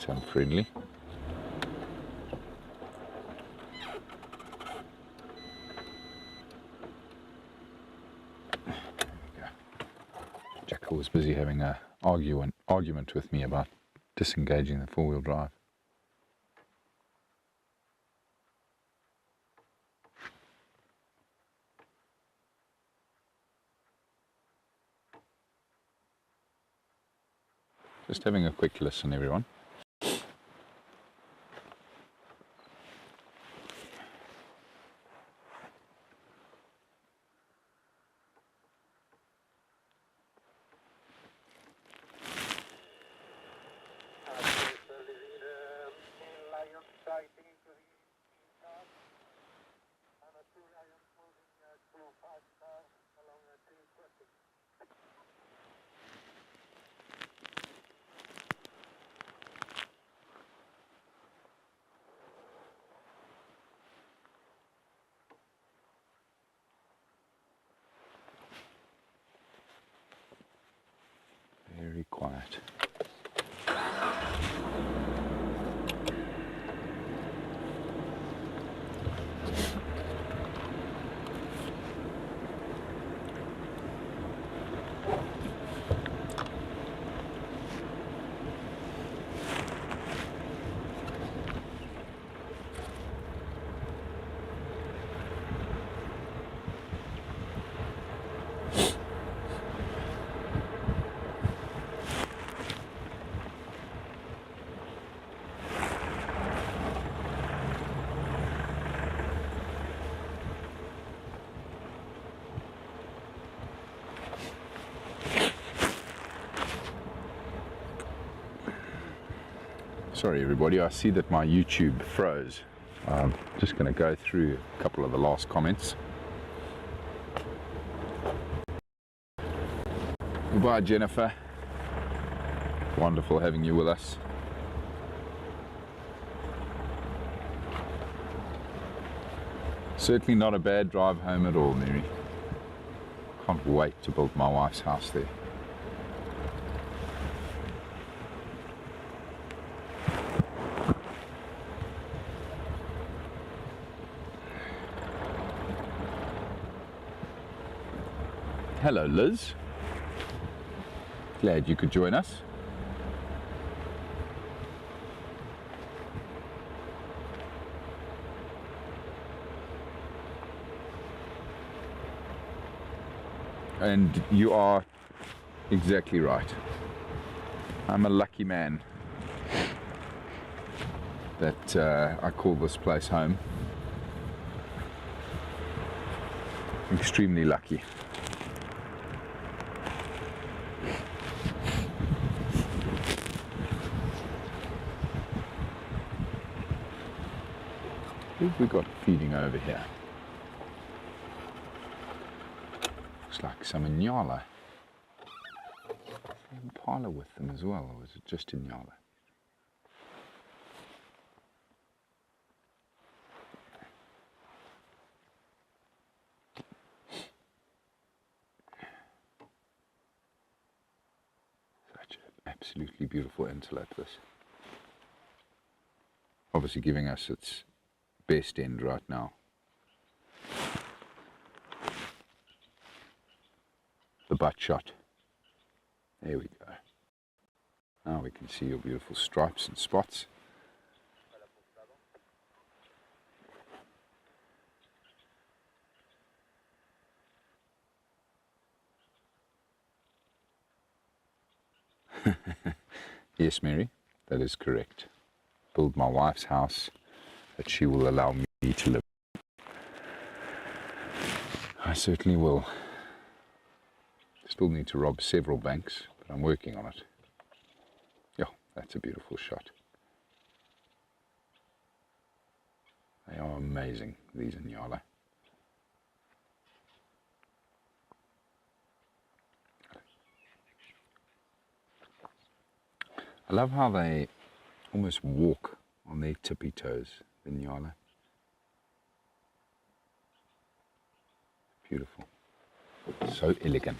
Unfriendly. Jackal was busy having an argument with me about disengaging the four-wheel drive. Just having a quick listen, everyone. Sorry everybody, I see that my YouTube froze. I'm just going to go through a couple of the last comments. Goodbye Jennifer. Wonderful having you with us. Certainly not a bad drive home at all, Mary. Can't wait to build my wife's house there. Hello Liz, glad you could join us. And you are exactly right. I'm a lucky man that I call this place home. Extremely lucky. Who have we got feeding over here? Looks like some Inyala. Impala with them as well, or is it just Inyala? Such an absolutely beautiful antelope this. Obviously giving us its best end right now. The butt shot. There we go. Now we can see your beautiful stripes and spots. Yes, Mary, that is correct. Build my wife's house that she will allow me to live. I certainly will. Still need to rob several banks, but I'm working on it. Yeah, that's a beautiful shot. They are amazing, these Inyala. I love how they almost walk on their tippy toes, the Inyala. Beautiful. So elegant.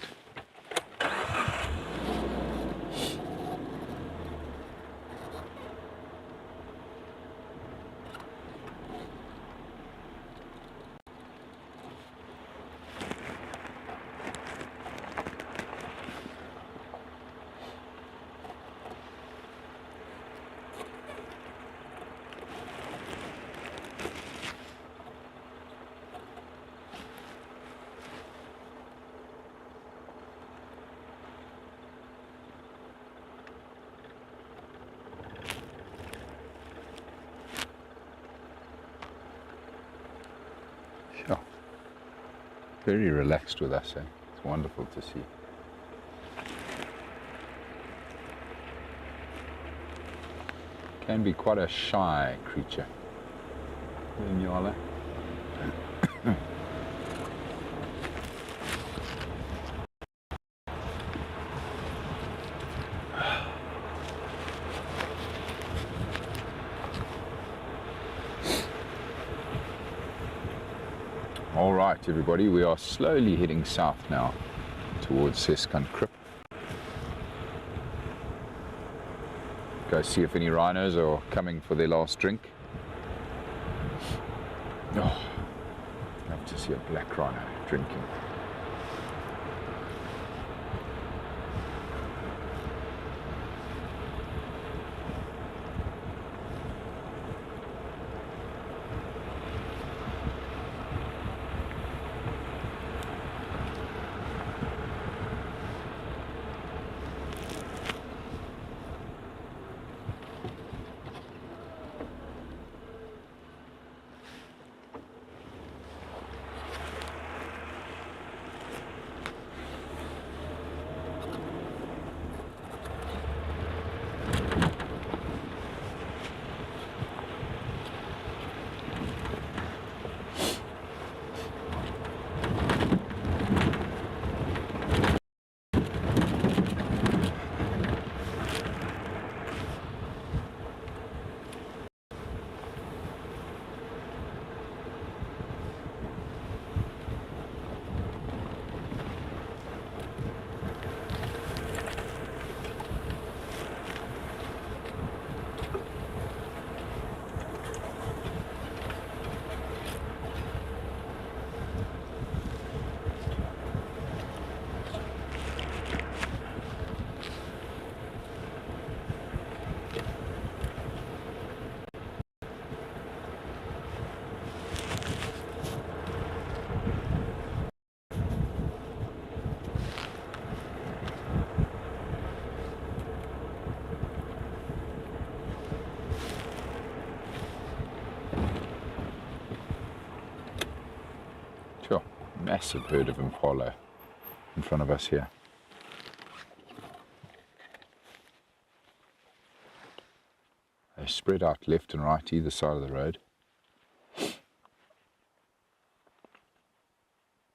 Sure. Very relaxed with us, eh? It's wonderful to see. Can be quite a shy creature, the Inyala. All right, everybody, we are slowly heading south now towards Seskan Krip. Go see if any rhinos are coming for their last drink. Oh, love to see a black rhino drinking. massive herd of impala in front of us here. They spread out left and right either side of the road.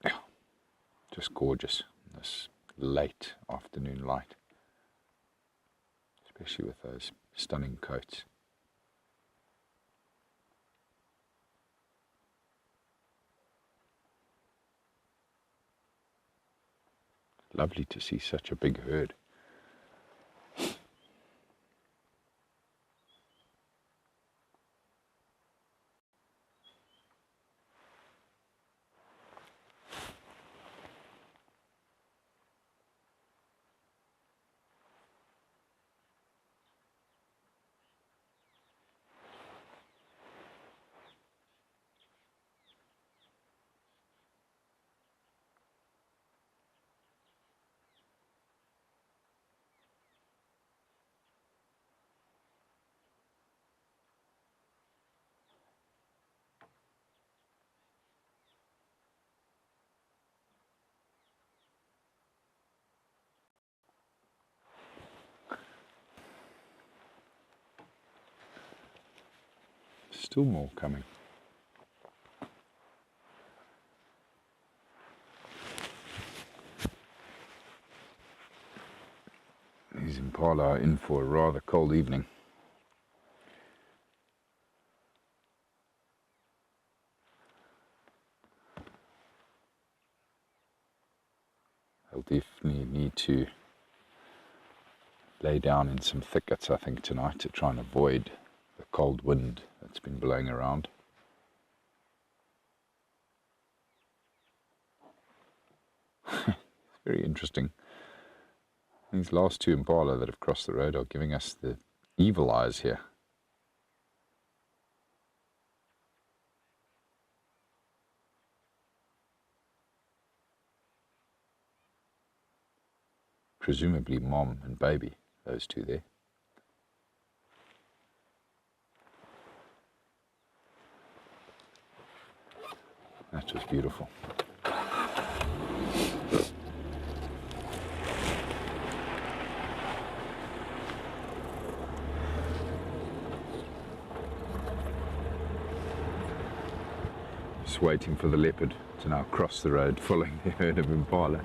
Yeah, just gorgeous, this late afternoon light, especially with those stunning coats. Lovely to see such a big herd. Still more coming. These impala are in for a rather cold evening. They'll definitely need to lay down in some thickets, I think, tonight to try and avoid the cold wind that's been blowing around. It's very interesting. These last two impala that have crossed the road are giving us the evil eyes here. Presumably mom and baby, those two there. That was beautiful. Just waiting for the leopard to now cross the road following the herd of impala.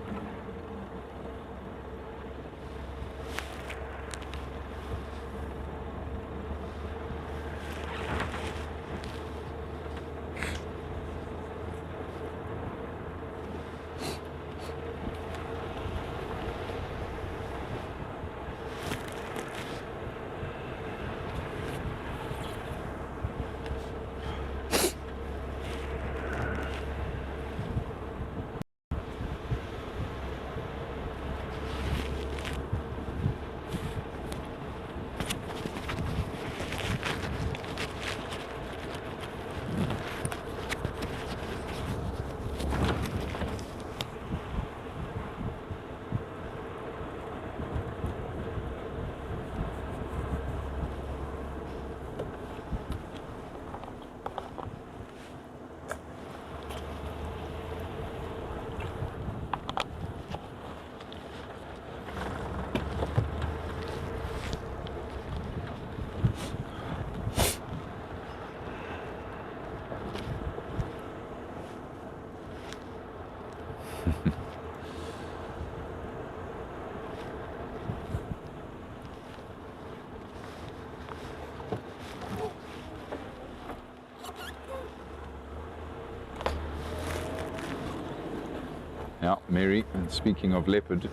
Yeah, Mary, and speaking of leopard,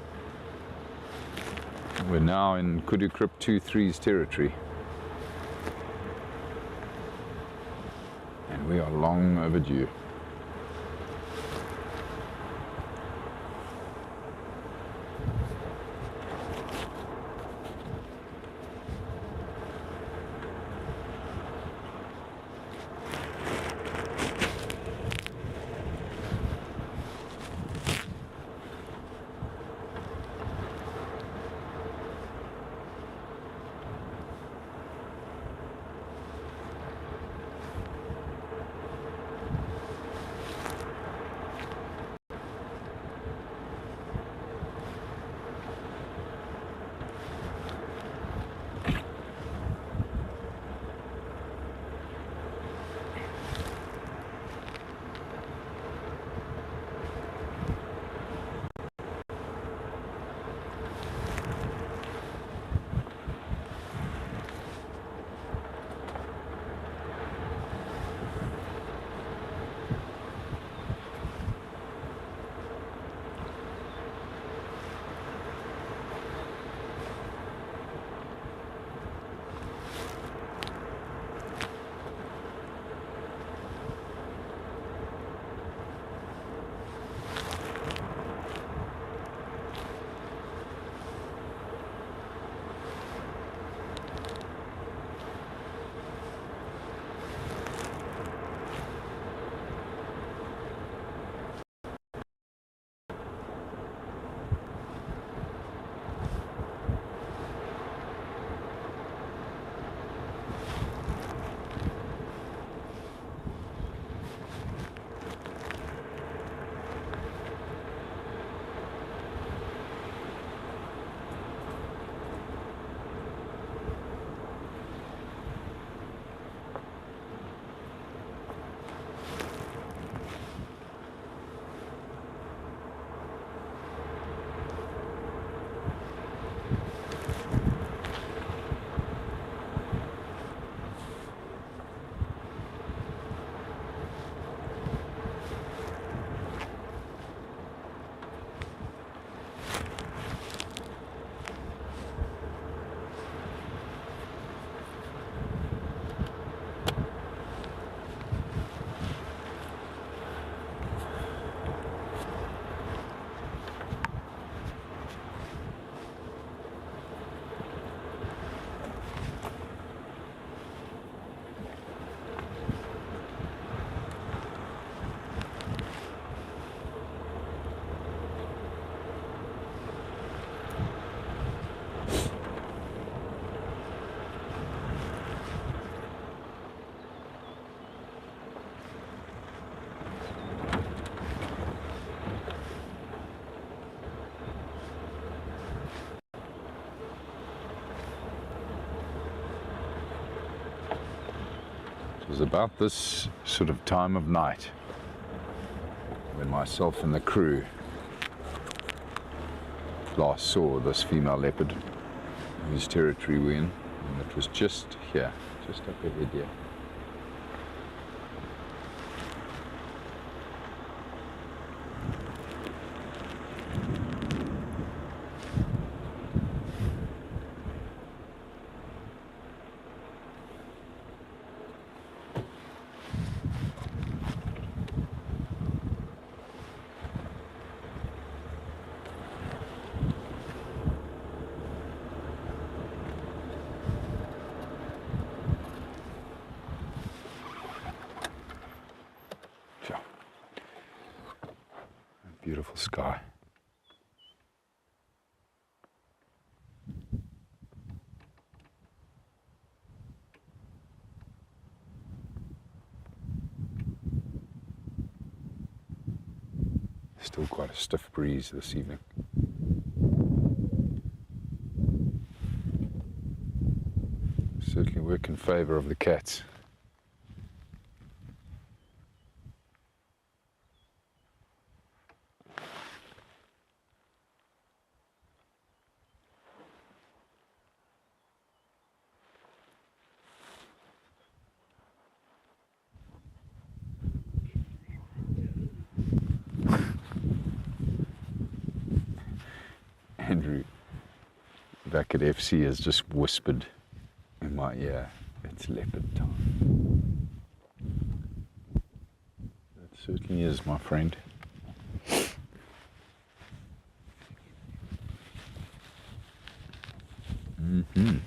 we're now in Kudu Krip 2-3's territory. And we are long overdue. was about this sort of time of night when myself and the crew last saw this female leopard whose territory we're in, and it was just here, just up ahead here. Beautiful sky. Still quite a stiff breeze this evening. Certainly work in favour of the cats. Andrew back at FC has just whispered in my ear, it's leopard time. It certainly is, my friend. Mm-hmm.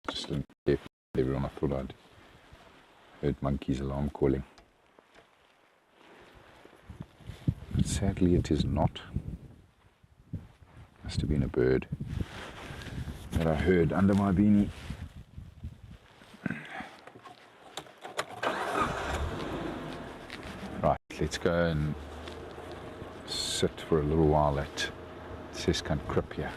Just listening to everyone, I thought I'd heard monkey's alarm calling. But sadly it is not. Must have been a bird that I heard under my beanie. Right, let's go and sit for a little while at Seskan Krip here.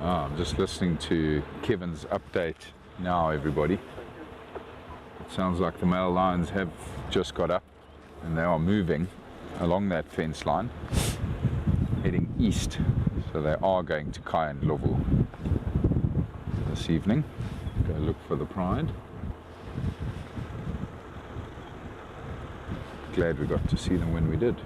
I'm just listening to Kevin's update now, everybody. It sounds like the male lions have just got up and they are moving along that fence line, heading east. So they are going to Kai and Lovu this evening. Go look for the pride. Glad we got to see them when we did.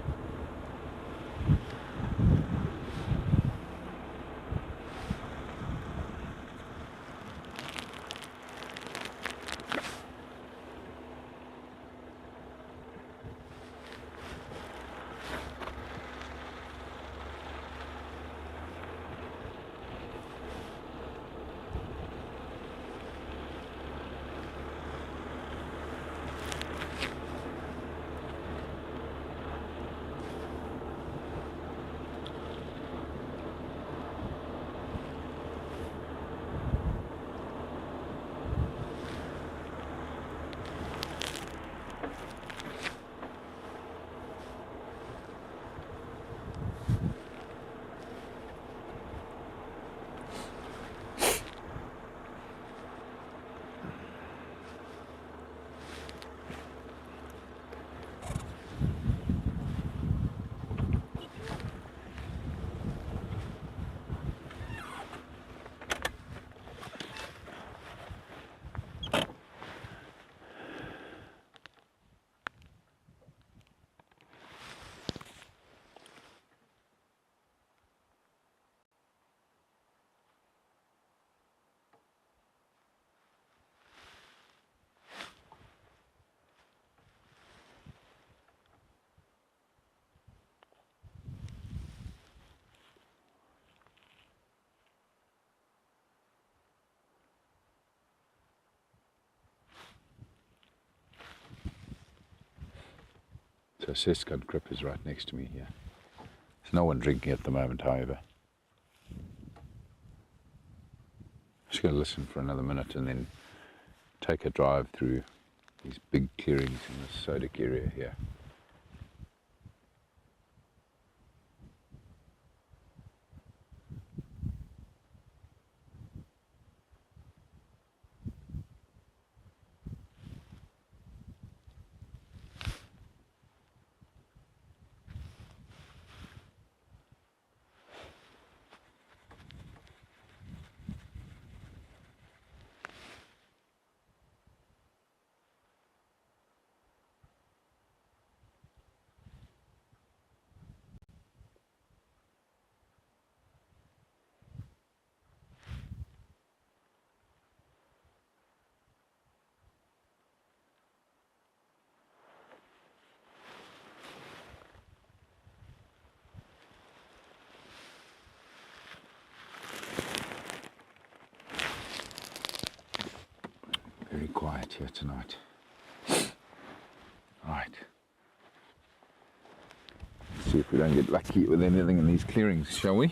So Scat Crip is right next to me here. There's no one drinking at the moment, however. Just going to listen for another minute and then take a drive through these big clearings in the Sodic area here. Very quiet here tonight. Right. Let's see if we don't get lucky with anything in these clearings, shall we?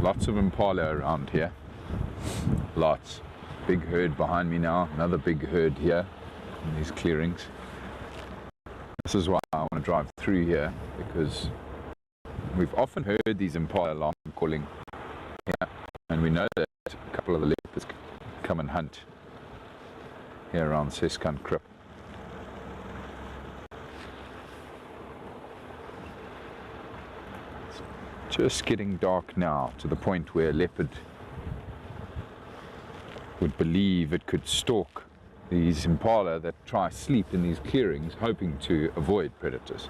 Lots of impala around here. Lots. Big herd behind me now. Another big herd here in these clearings. This is why I want to drive through here, because we've often heard these impala alarm calling here, and we know that a couple of the leopards come and hunt here around Scat Crip. Just getting dark now, to the point where a leopard would believe it could stalk these impala that try sleep in these clearings, hoping to avoid predators.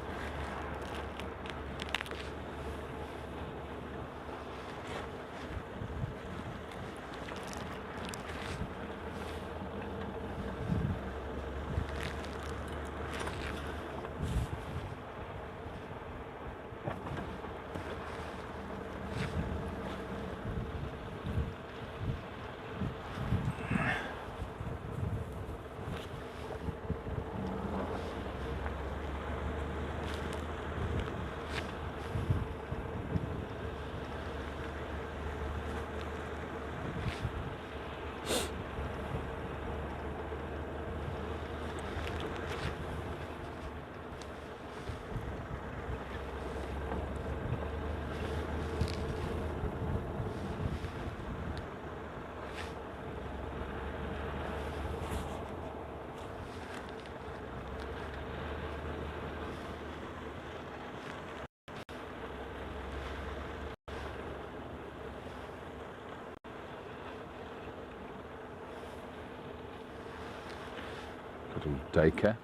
Little duiker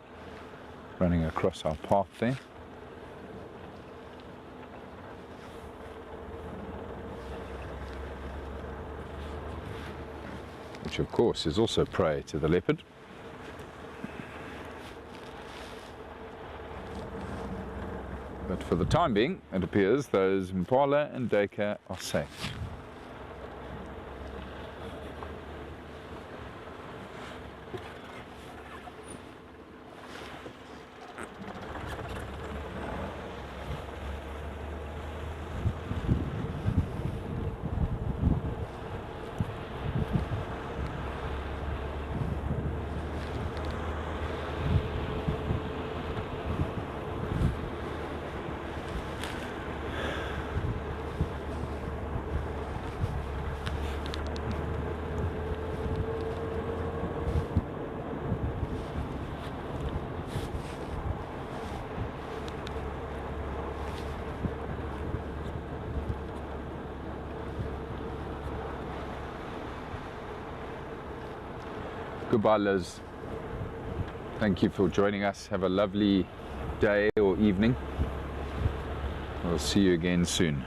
running across our path there. Which of course is also prey to the leopard. But for the time being, it appears those impala and duiker are safe. Goodbye, Liz. Thank you for joining us. Have a lovely day or evening. We'll see you again soon.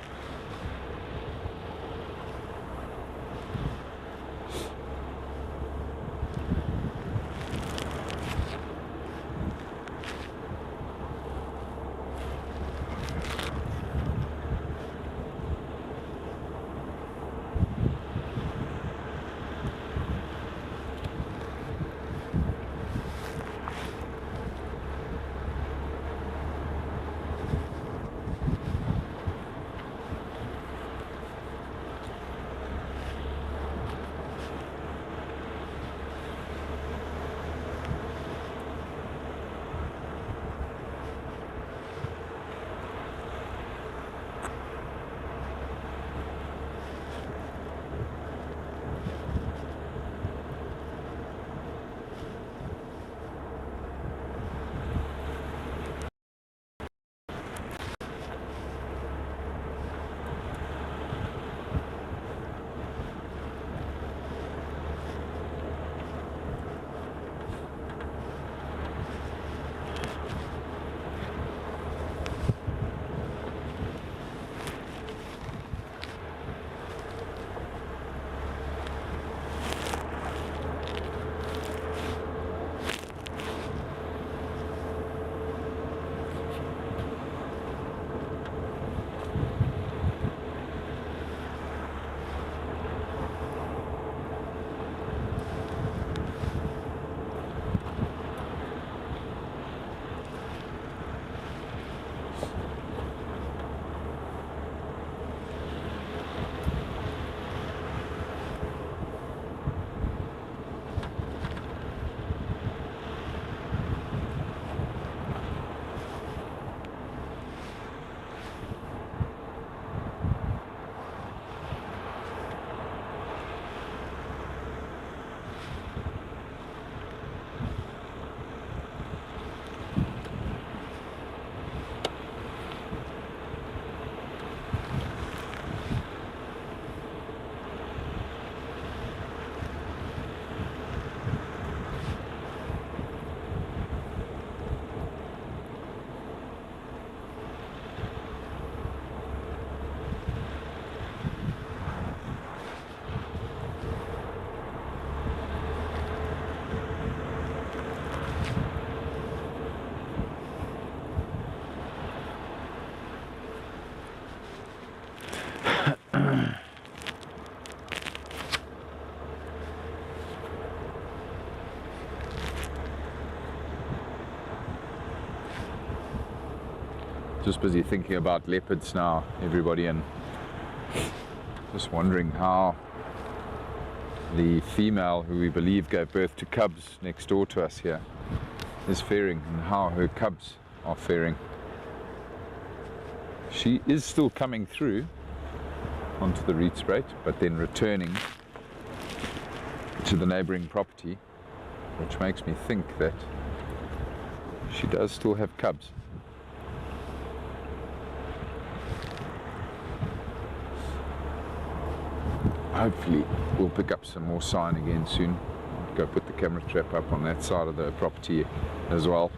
just busy thinking about leopards now, everybody, and just wondering how the female, who we believe gave birth to cubs next door to us here, is faring, and how her cubs are faring. She is still coming through onto the Rietspruit, but then returning to the neighbouring property, which makes me think that she does still have cubs. Hopefully we'll pick up some more sign again soon. I'll go put the camera trap up on that side of the property as well.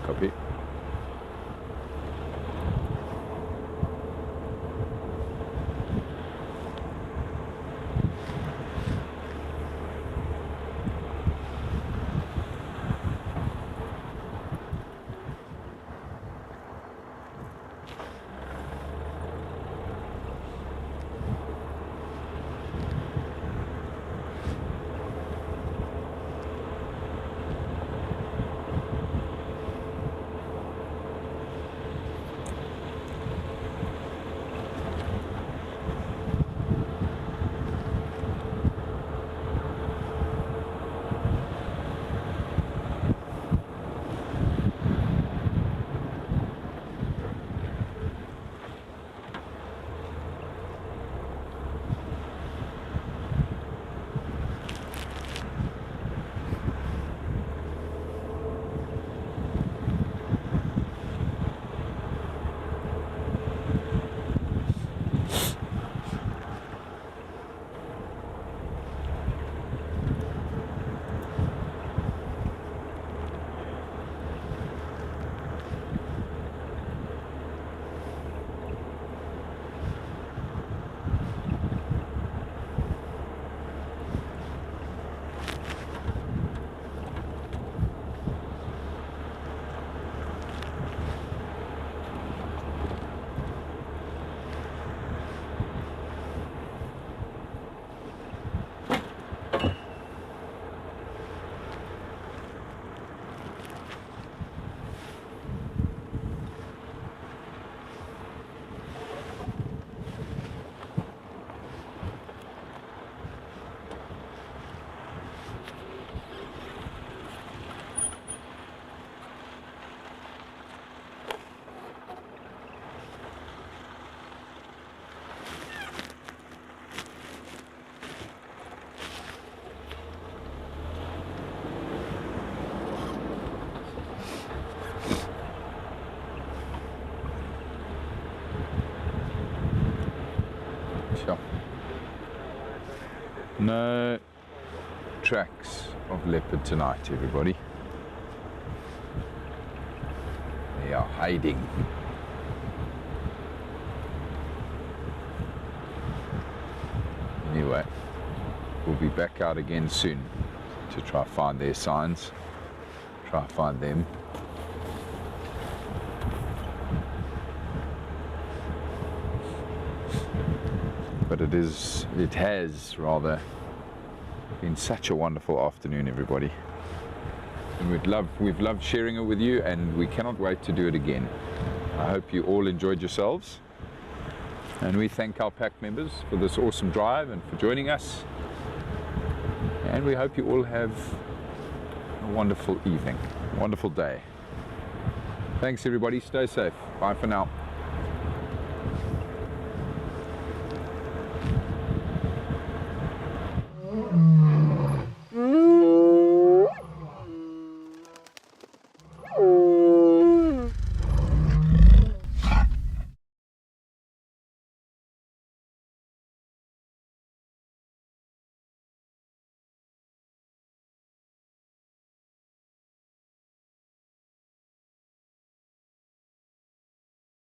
Copy. No tracks of leopard tonight, everybody. They are hiding. Anyway, we'll be back out again soon to try to find their signs, try to find them. But it has rather been such a wonderful afternoon, everybody. And we've loved sharing it with you, and we cannot wait to do it again. I hope you all enjoyed yourselves. And we thank our pack members for this awesome drive and for joining us. And we hope you all have a wonderful evening, a wonderful day. Thanks everybody, stay safe. Bye for now.